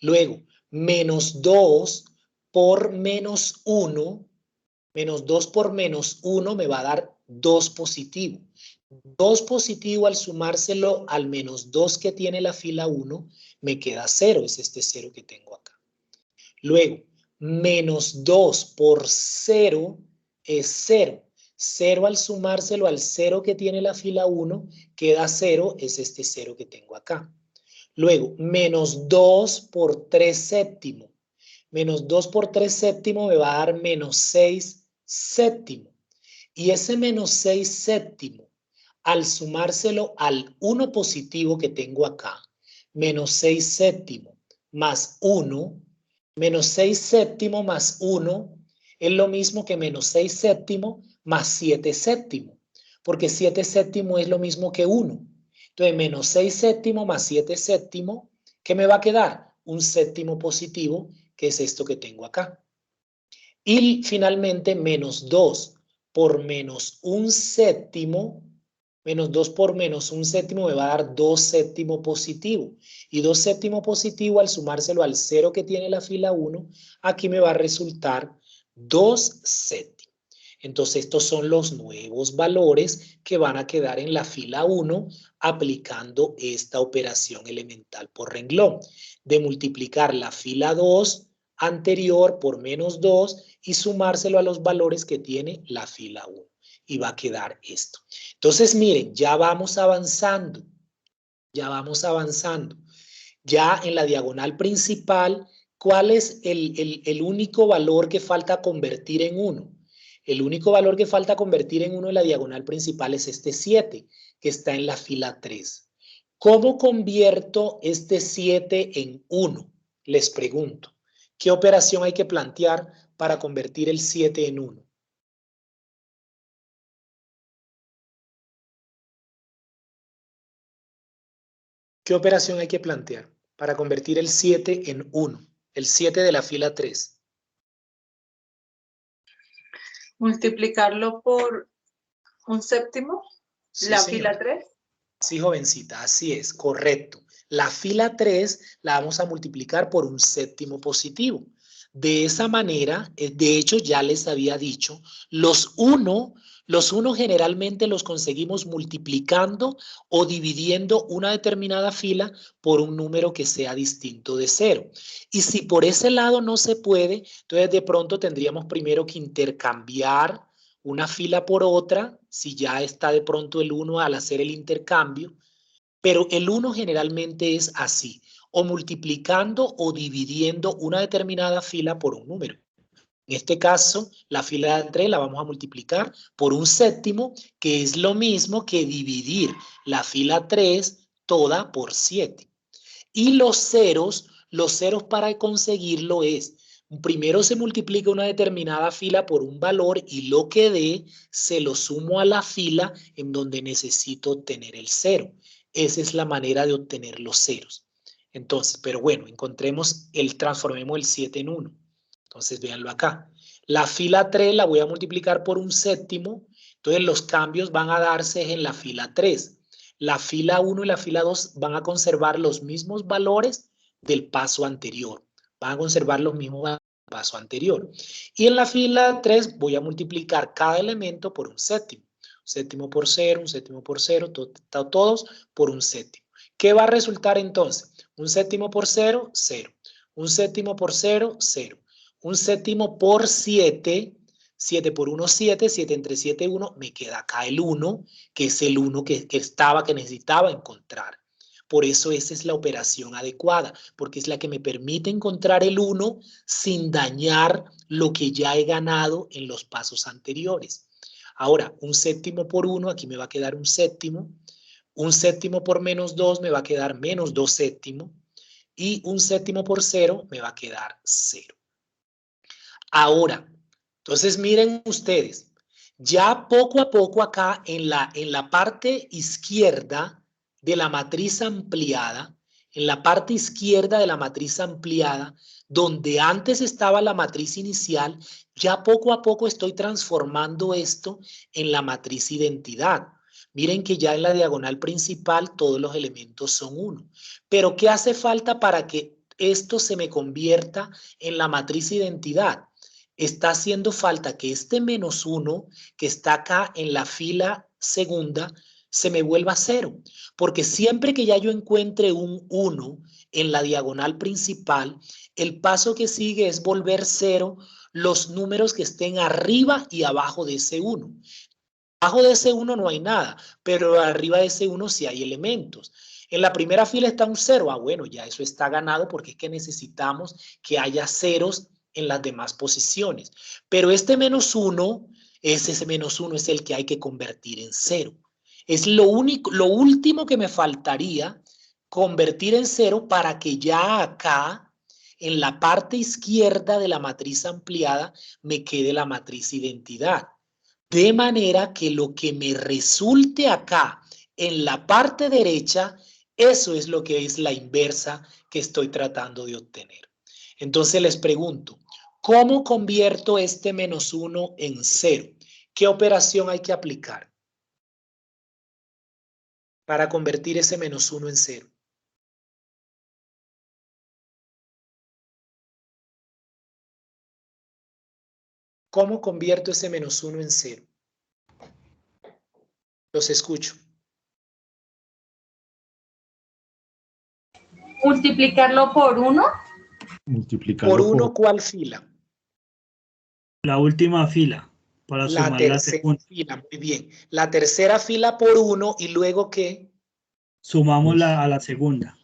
Luego, menos 2 por menos 1, menos 2 por menos 1 me va a dar 2 positivo. 2 positivo al sumárselo al menos 2 que tiene la fila 1, me queda 0, es este 0 que tengo acá. Luego, menos 2 por 0 es 0. 0 al sumárselo al 0 que tiene la fila 1, queda 0, es este 0 que tengo acá. Luego, menos 2 por 3 séptimo. Menos 2 por 3 séptimo me va a dar menos 6 séptimo. Y ese menos 6 séptimo, al sumárselo al 1 positivo que tengo acá, menos 6 séptimo más 1, menos 6 séptimo más 1 es lo mismo que menos 6 séptimo más 7 séptimo, porque 7 séptimo es lo mismo que 1. Entonces, menos 6 séptimo más 7 séptimo, ¿qué me va a quedar? Un séptimo positivo, que es esto que tengo acá. Y finalmente, menos 2 por menos un séptimo, menos 2 por menos un séptimo me va a dar 2 séptimo positivo. Y 2 séptimo positivo al sumárselo al 0 que tiene la fila 1, aquí me va a resultar 2 séptimos. Entonces, estos son los nuevos valores que van a quedar en la fila 1 aplicando esta operación elemental por renglón. De multiplicar la fila 2 anterior por menos 2 y sumárselo a los valores que tiene la fila 1. Y va a quedar esto. Entonces, miren, ya vamos avanzando. Ya vamos avanzando. Ya en la diagonal principal, ¿cuál es el único valor que falta convertir en 1? El único valor que falta convertir en 1 en la diagonal principal es este 7, que está en la fila 3. ¿Cómo convierto este 7 en 1? Les pregunto. ¿Qué operación hay que plantear para convertir el 7 en 1? ¿Qué operación hay que plantear para convertir el 7 en 1? El 7 de la fila 3. Multiplicarlo por un séptimo, Sí, la señor. fila 3. Sí, jovencita, así es, correcto. La fila 3 la vamos a multiplicar por un séptimo positivo. De esa manera, de hecho ya les había dicho, los 1 generalmente los conseguimos multiplicando o dividiendo una determinada fila por un número que sea distinto de 0. Y si por ese lado no se puede, entonces de pronto tendríamos primero que intercambiar una fila por otra, si ya está de pronto el 1 al hacer el intercambio, pero el 1 generalmente es así, o multiplicando o dividiendo una determinada fila por un número. En este caso, la fila de 3 la vamos a multiplicar por un séptimo, que es lo mismo que dividir la fila 3 toda por 7. Y los ceros para conseguirlo es, primero se multiplica una determinada fila por un valor y lo que dé se lo sumo a la fila en donde necesito obtener el 0. Esa es la manera de obtener los ceros. Entonces, pero bueno, transformemos el 7 en 1. Entonces, véanlo acá. La fila 3 la voy a multiplicar por un séptimo. Entonces, los cambios van a darse en la fila 3. La fila 1 y la fila 2 van a conservar los mismos valores del paso anterior. Van a conservar los mismos valores del paso anterior. Y en la fila 3 voy a multiplicar cada elemento por un séptimo. Un séptimo por 0, un séptimo por 0, todos por un séptimo. ¿Qué va a resultar entonces? Un séptimo por 0, 0. Un séptimo por 0, 0. Un séptimo por 7 7 por 1, 7. 7 entre 7, 1. Me queda acá el 1, que es el 1 que necesitaba encontrar. Por eso esa es la operación adecuada, porque es la que me permite encontrar el 1 sin dañar lo que ya he ganado en los pasos anteriores. Ahora, un séptimo por 1, aquí me va a quedar un séptimo. Un séptimo por menos 2 me va a quedar menos 2 séptimos. Y un séptimo por 0 me va a quedar 0. Ahora, entonces miren ustedes, ya poco a poco acá en la parte izquierda de la matriz ampliada, en la parte izquierda de la matriz ampliada, donde antes estaba la matriz inicial, ya poco a poco estoy transformando esto en la matriz identidad. Miren que ya en la diagonal principal todos los elementos son 1. Pero ¿qué hace falta para que esto se me convierta en la matriz identidad? Está haciendo falta que este menos 1 que está acá en la fila segunda se me vuelva 0. Porque siempre que ya yo encuentre un 1 en la diagonal principal, el paso que sigue es volver 0 los números que estén arriba y abajo de ese 1. Abajo de ese 1 no hay nada, pero arriba de ese 1 sí hay elementos. En la primera fila está un 0. Ah, bueno, ya eso está ganado porque es que necesitamos que haya ceros en las demás posiciones. Pero este menos 1, ese menos 1 es el que hay que convertir en 0. Es lo último que me faltaría convertir en 0 para que ya acá, en la parte izquierda de la matriz ampliada, me quede la matriz identidad. De manera que lo que me resulte acá en la parte derecha, eso es lo que es la inversa que estoy tratando de obtener. Entonces les pregunto, ¿cómo convierto este menos 1 en 0? ¿Qué operación hay que aplicar para convertir ese menos 1 en 0? ¿Cómo convierto ese menos 1 en 0? Los escucho. Multiplicarlo por 1. Multiplicarlo ¿Por 1 cuál fila? La última fila para La sumar la tercera segunda. fila, muy bien. La tercera fila por 1 y luego ¿qué? Sumamos a la segunda.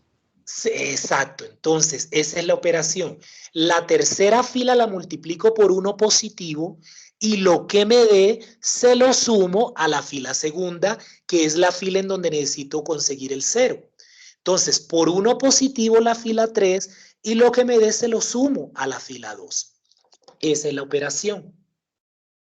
Sí, exacto, entonces esa es la operación. La tercera fila la multiplico por 1 positivo y lo que me dé se lo sumo a la fila segunda, que es la fila en donde necesito conseguir el 0. Entonces, por 1 positivo la fila 3 y lo que me dé se lo sumo a la fila 2. Esa es la operación.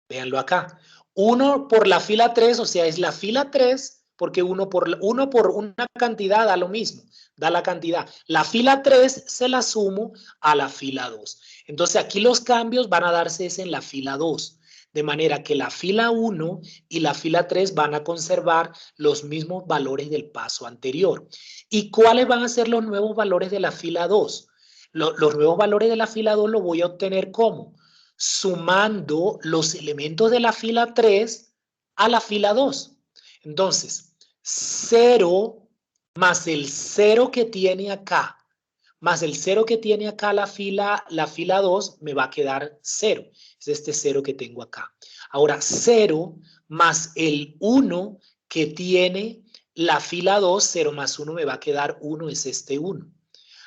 Véanlo acá. 1 por la fila 3, o sea, es la fila 3, porque 1 por una cantidad da lo mismo, da la cantidad. La fila 3 se la sumo a la fila 2. Entonces, aquí los cambios van a darse en la fila 2. De manera que la fila 1 y la fila 3 van a conservar los mismos valores del paso anterior. ¿Y cuáles van a ser los nuevos valores de la fila 2? Los nuevos valores de la fila 2 los voy a obtener ¿cómo? Sumando los elementos de la fila 3 a la fila 2. Entonces, 0 más el 0 que tiene acá, más el 0 que tiene acá la fila 2, me va a quedar 0. Es este 0 que tengo acá. Ahora, 0 más el 1 que tiene la fila 2, 0 más 1 me va a quedar 1, es este 1.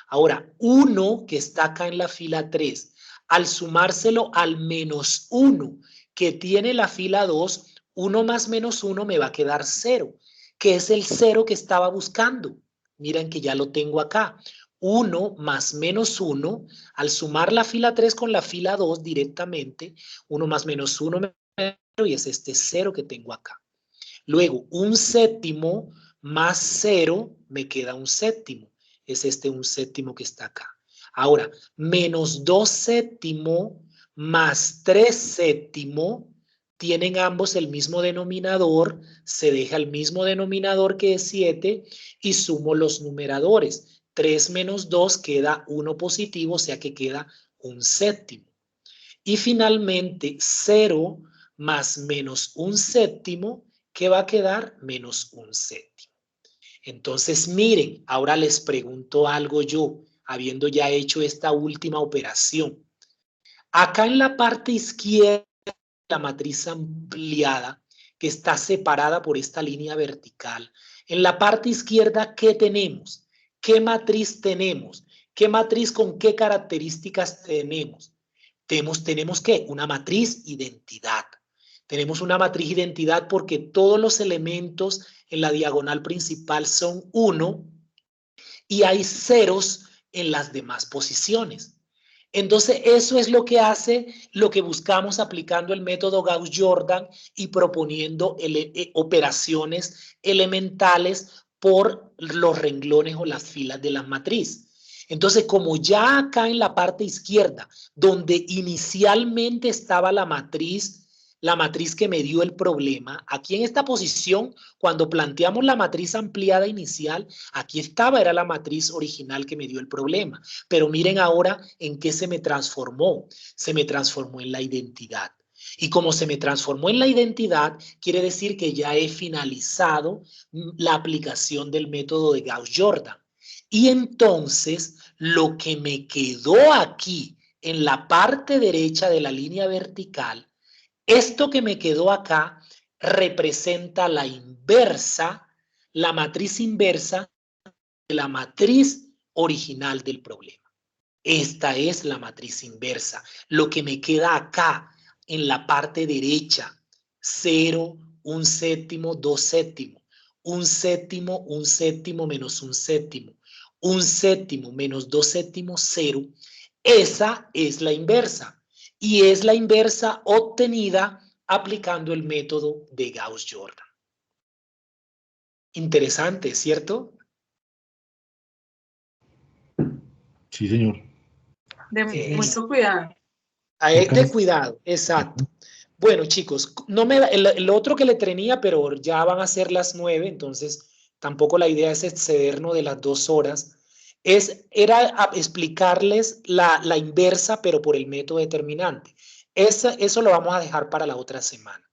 Ahora, 1 que está acá en la fila 3, al sumárselo al menos 1 que tiene la fila 2, 1 más menos 1 me va a quedar 0, que es el 0 que estaba buscando. Miren que ya lo tengo acá. 1 más menos 1, al sumar la fila 3 con la fila 2 directamente, 1 más menos 1 me da 0 y es este 0 que tengo acá. Luego, un séptimo más 0 me queda un séptimo. Es este un séptimo que está acá. Ahora, menos 2 séptimo más 3 séptimo tienen ambos el mismo denominador, se deja el mismo denominador que es 7 y sumo los numeradores. 3 menos 2 queda 1 positivo, o sea que queda un séptimo. Y finalmente 0 más menos un séptimo, ¿qué va a quedar? Menos un séptimo. Entonces, miren, ahora les pregunto algo yo, habiendo ya hecho esta última operación. Acá en la parte izquierda de la matriz ampliada que está separada por esta línea vertical. En la parte izquierda, ¿qué tenemos? ¿Qué matriz tenemos? ¿Qué matriz con qué características tenemos? Tenemos ¿qué? Una matriz identidad. Tenemos una matriz identidad porque todos los elementos en la diagonal principal son 1 y hay ceros en las demás posiciones. Entonces, eso es lo que hace, lo que buscamos aplicando el método Gauss-Jordan y proponiendo operaciones elementales por los renglones o las filas de la matriz. Entonces, como ya acá en la parte izquierda, donde inicialmente estaba la matriz que me dio el problema, aquí en esta posición, cuando planteamos la matriz ampliada inicial, aquí estaba, era la matriz original que me dio el problema. Pero miren ahora en qué se me transformó. Se me transformó en la identidad. Y como se me transformó en la identidad, quiere decir que ya he finalizado la aplicación del método de Gauss-Jordan. Y entonces, lo que me quedó aquí, en la parte derecha de la línea vertical, esto que me quedó acá representa la inversa, la matriz inversa de la matriz original del problema. Esta es la matriz inversa. Lo que me queda acá en la parte derecha, 0, 1 séptimo, 2 séptimo, 1 séptimo, 1 séptimo menos 1 séptimo, 1 séptimo menos 2 séptimos, 0. Esa es la inversa. Y es la inversa obtenida aplicando el método de Gauss-Jordan. Interesante, ¿cierto? Sí, señor. De mucho cuidado. De cuidado, exacto. Bueno, chicos, el otro que le tenía, pero ya van a ser las 9, entonces tampoco la idea es excedernos de las 2 horas. Era explicarles la inversa, pero por el método determinante. Eso lo vamos a dejar para la otra semana.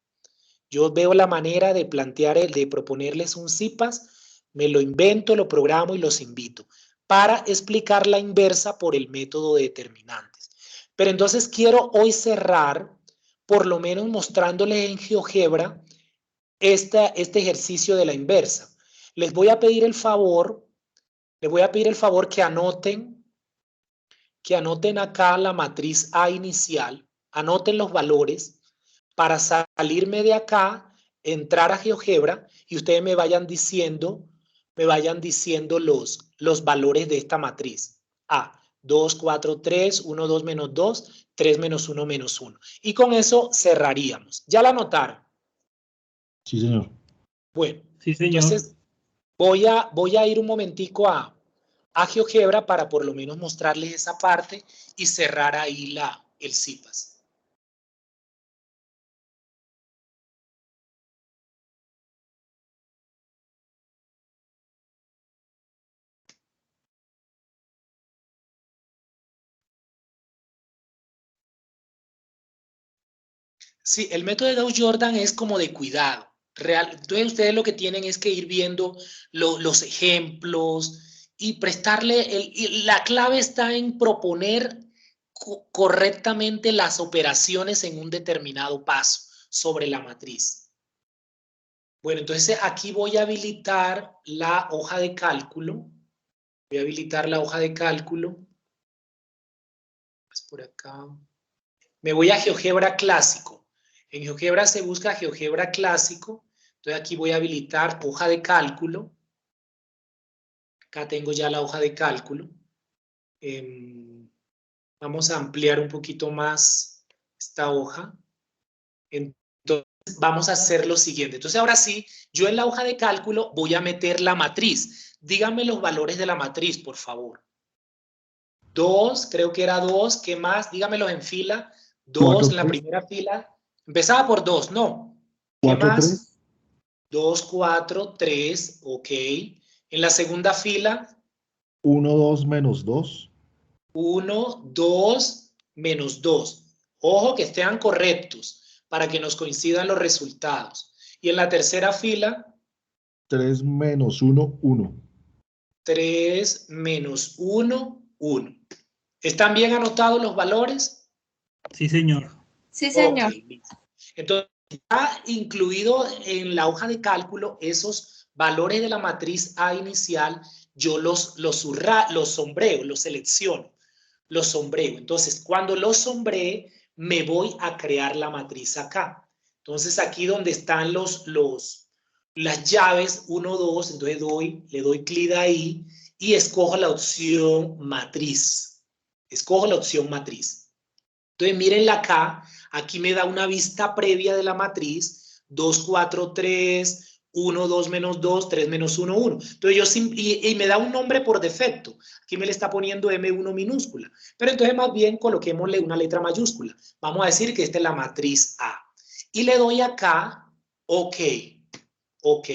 Yo veo la manera de de proponerles un CIPAS, me lo invento, lo programo y los invito para explicar la inversa por el método de determinantes. Pero entonces quiero hoy cerrar, por lo menos mostrándoles en GeoGebra este ejercicio de la inversa. Les voy a pedir el favor que anoten acá la matriz A inicial, anoten los valores para salirme de acá, entrar a GeoGebra y ustedes me vayan diciendo los valores de esta matriz. A, 2, 4, 3, 1, 2, menos 2, 3, menos 1, menos 1. Y con eso cerraríamos. ¿Ya la anotaron? Sí, señor. Bueno, Sí, señor. entonces voy a ir un momentico a GeoGebra para por lo menos mostrarles esa parte y cerrar ahí el CIPAS. Sí, el método de Gauss-Jordan es como de cuidado. Entonces ustedes lo que tienen es que ir viendo los ejemplos y prestarle, la clave está en proponer correctamente las operaciones en un determinado paso sobre la matriz. Bueno, entonces aquí voy a habilitar la hoja de cálculo. Voy a habilitar la hoja de cálculo. Es por acá. Me voy a GeoGebra clásico. En GeoGebra se busca GeoGebra clásico. Entonces aquí voy a habilitar hoja de cálculo. Acá tengo ya la hoja de cálculo. Vamos a ampliar un poquito más esta hoja. Entonces vamos a hacer lo siguiente. Entonces ahora sí, yo en la hoja de cálculo voy a meter la matriz. Díganme los valores de la matriz, por favor. 2, creo que era 2. ¿Qué más? Dígamelos en fila. 2 en la primera fila. Empezaba por 2, ¿no? ¿Qué 4, más? 3. 2, 4, 3, ok. En la segunda fila. 1, 2, menos 2. 1, 2, menos 2. Ojo que estén correctos para que nos coincidan los resultados. Y en la tercera fila. 3 menos 1, 1. 3 menos 1, 1. ¿Están bien anotados los valores? Sí, señor. Sí, señor. Ok, listo. Entonces, ya incluido en la hoja de cálculo, esos valores de la matriz A inicial, yo los sombreo, los selecciono, los sombreo. Entonces, cuando los sombree, me voy a crear la matriz acá. Entonces, aquí donde están las llaves 1, 2, entonces le doy clic ahí y escojo la opción matriz. Escojo la opción matriz. Entonces, mírenla acá. Aquí me da una vista previa de la matriz. 2, 4, 3, 1, 2, menos 2, 3, menos 1, 1. Entonces, y me da un nombre por defecto. Aquí me le está poniendo M1 minúscula. Pero entonces, más bien, coloquémosle una letra mayúscula. Vamos a decir que esta es la matriz A. Y le doy acá, OK. OK.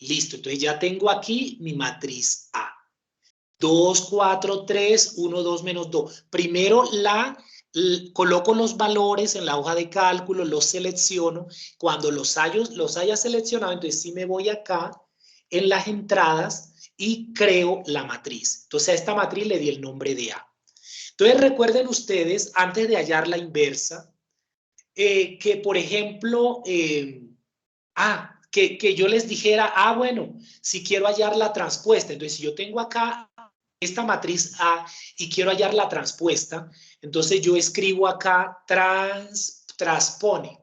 Listo. Entonces, ya tengo aquí mi matriz A. 2, 4, 3, 1, 2, menos 2. Primero coloco los valores en la hoja de cálculo, los selecciono. Cuando los haya seleccionado, entonces sí me voy acá en las entradas y creo la matriz. Entonces a esta matriz le di el nombre de A. Entonces recuerden ustedes, antes de hallar la inversa, que por ejemplo, que yo les dijera, bueno, si quiero hallar la transpuesta, entonces si yo tengo acá esta matriz A y quiero hallar la transpuesta, entonces yo escribo acá transpone.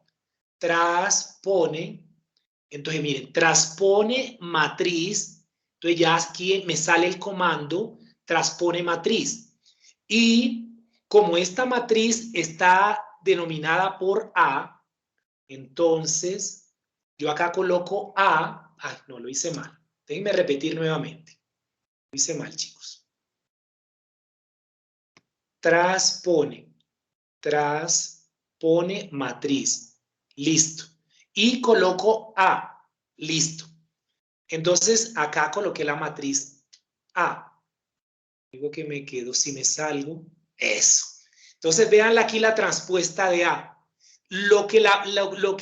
Entonces miren, transpone matriz. Entonces ya aquí me sale el comando transpone matriz. Y como esta matriz está denominada por A, entonces yo acá coloco A. No, lo hice mal. Déjenme repetir nuevamente. Lo hice mal, chicos. Transpone matriz, listo, y coloco A, listo. Entonces acá coloqué la matriz A. Digo que me quedo, si me salgo, eso. Entonces vean aquí la transpuesta de A. Lo que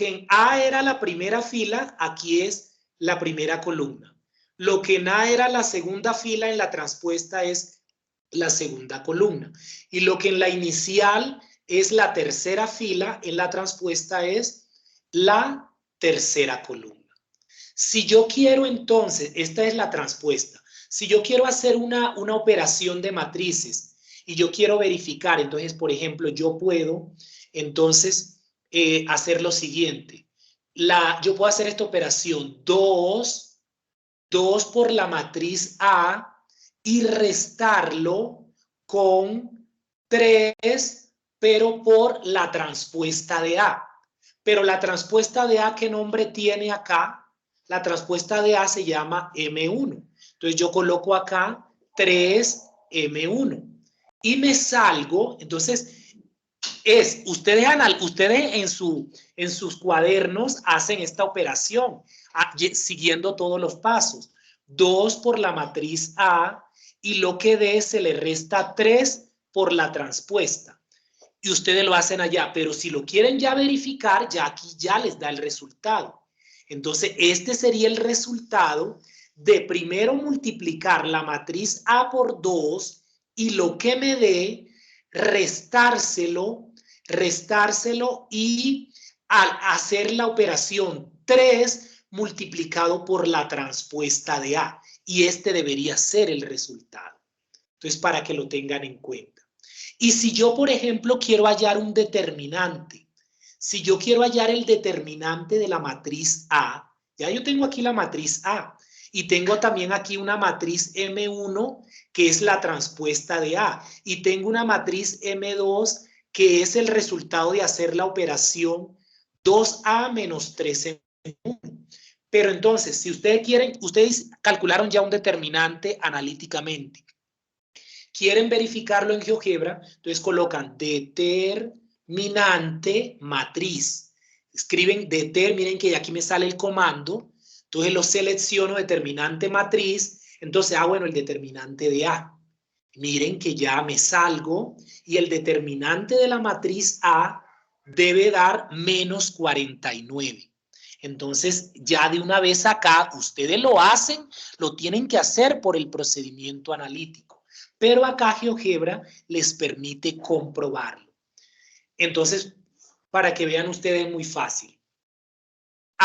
en A era la primera fila, aquí es la primera columna. Lo que en A era la segunda fila, en la transpuesta es la segunda columna. Y lo que en la inicial es la tercera fila, en la transpuesta es la tercera columna. Si yo quiero entonces, esta es la transpuesta, si yo quiero hacer una operación de matrices y yo quiero verificar, entonces, por ejemplo, yo puedo entonces hacer lo siguiente. Yo puedo hacer esta operación 2 por la matriz A y restarlo con 3, pero por la transpuesta de A. Pero la transpuesta de A, ¿qué nombre tiene acá? La transpuesta de A se llama M1. Entonces yo coloco acá 3M1 y me salgo. Entonces ustedes en sus cuadernos hacen esta operación siguiendo todos los pasos. 2 por la matriz A y lo que dé se le resta 3 por la transpuesta. Y ustedes lo hacen allá, pero si lo quieren ya verificar, ya aquí ya les da el resultado. Entonces, este sería el resultado de primero multiplicar la matriz A por 2 y lo que me dé, restárselo y al hacer la operación 3 multiplicado por la transpuesta de A. Y este debería ser el resultado. Entonces, para que lo tengan en cuenta. Y si yo, por ejemplo, quiero hallar un determinante, si yo quiero hallar el determinante de la matriz A, ya yo tengo aquí la matriz A y tengo también aquí una matriz M1 que es la transpuesta de A y tengo una matriz M2 que es el resultado de hacer la operación 2A menos 3M1. Pero entonces, si ustedes quieren, ustedes calcularon ya un determinante analíticamente. Quieren verificarlo en GeoGebra, entonces colocan determinante matriz. Escriben miren que aquí me sale el comando, entonces lo selecciono, determinante matriz, entonces, bueno, el determinante de A. Miren que ya me salgo y el determinante de la matriz A debe dar menos 49. Entonces, ya de una vez acá, ustedes lo hacen, lo tienen que hacer por el procedimiento analítico. Pero acá GeoGebra les permite comprobarlo. Entonces, para que vean ustedes, muy fácil.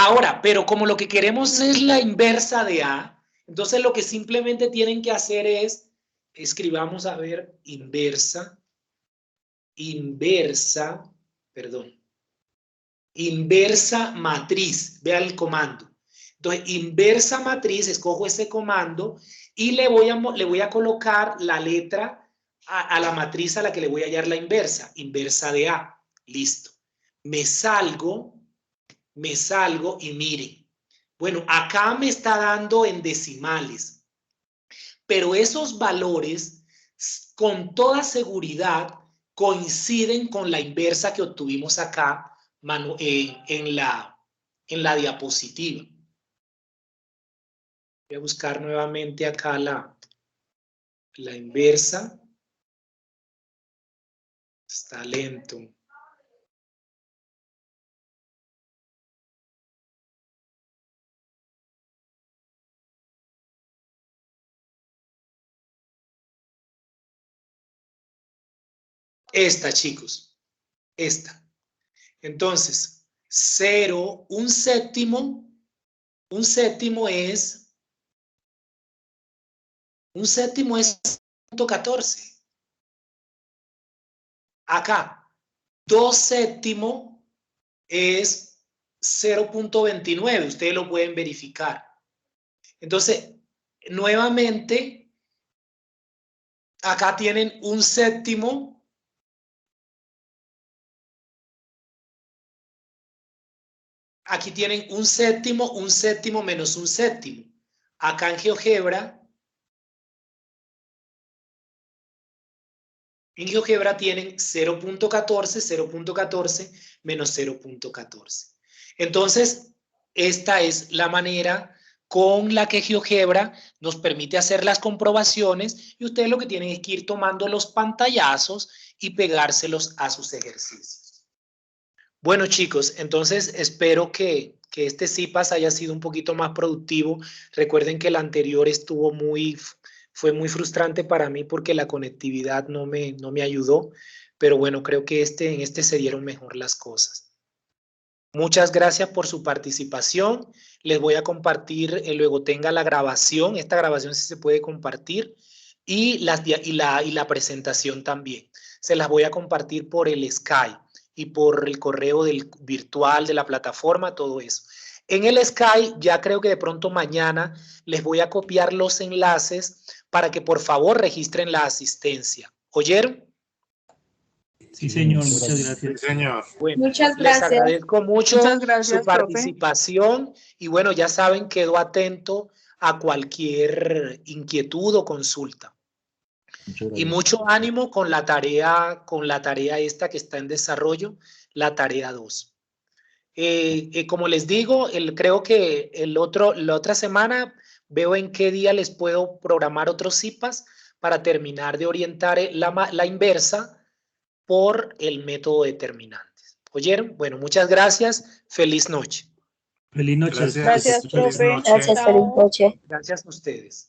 Ahora, pero como lo que queremos es la inversa de A, entonces lo que simplemente tienen que hacer es, escribamos, a ver, inversa, inversa matriz, vea el comando. Entonces, inversa matriz, escojo ese comando y le voy a colocar la letra a la matriz a la que le voy a hallar la inversa de A. Listo. Me salgo y miren. Bueno, acá me está dando en decimales, pero esos valores con toda seguridad coinciden con la inversa que obtuvimos acá en la diapositiva. Voy a buscar nuevamente acá la inversa. Está lento. Esta, chicos. Esta. Entonces, 0, un séptimo es 0.14. Acá, 2 séptimos es 0.29. Ustedes lo pueden verificar. Entonces, nuevamente, acá tienen un séptimo. Aquí tienen un séptimo menos un séptimo. Acá en GeoGebra tienen 0.14 menos 0.14. Entonces, esta es la manera con la que GeoGebra nos permite hacer las comprobaciones y ustedes lo que tienen es que ir tomando los pantallazos y pegárselos a sus ejercicios. Bueno, chicos, entonces espero que este CIPAS haya sido un poquito más productivo. Recuerden que el anterior fue muy frustrante para mí porque la conectividad no me ayudó, pero bueno, creo que en este se dieron mejor las cosas. Muchas gracias por su participación. Les voy a compartir, luego tenga la grabación. Esta grabación sí se puede compartir y la presentación también. Se las voy a compartir por el Skype y por el correo virtual de la plataforma, todo eso. En el Skype, ya creo que de pronto mañana les voy a copiar los enlaces para que por favor registren la asistencia. ¿Oyeron? Sí, señor, muchas gracias. Sí, señor. Bueno, Muchas les gracias. agradezco mucho Muchas gracias, su participación y bueno, ya saben, quedo atento a cualquier inquietud o consulta. Muchas Y gracias. mucho ánimo con la tarea esta que está en desarrollo, la tarea 2. Como les digo, creo que la otra semana veo en qué día les puedo programar otros CIPAS para terminar de orientar la inversa por el método determinantes. ¿Oyeron? Bueno, muchas gracias. Feliz noche. Feliz noche. Gracias. Gracias, Feliz profe. noche. Gracias, feliz noche. Gracias a ustedes.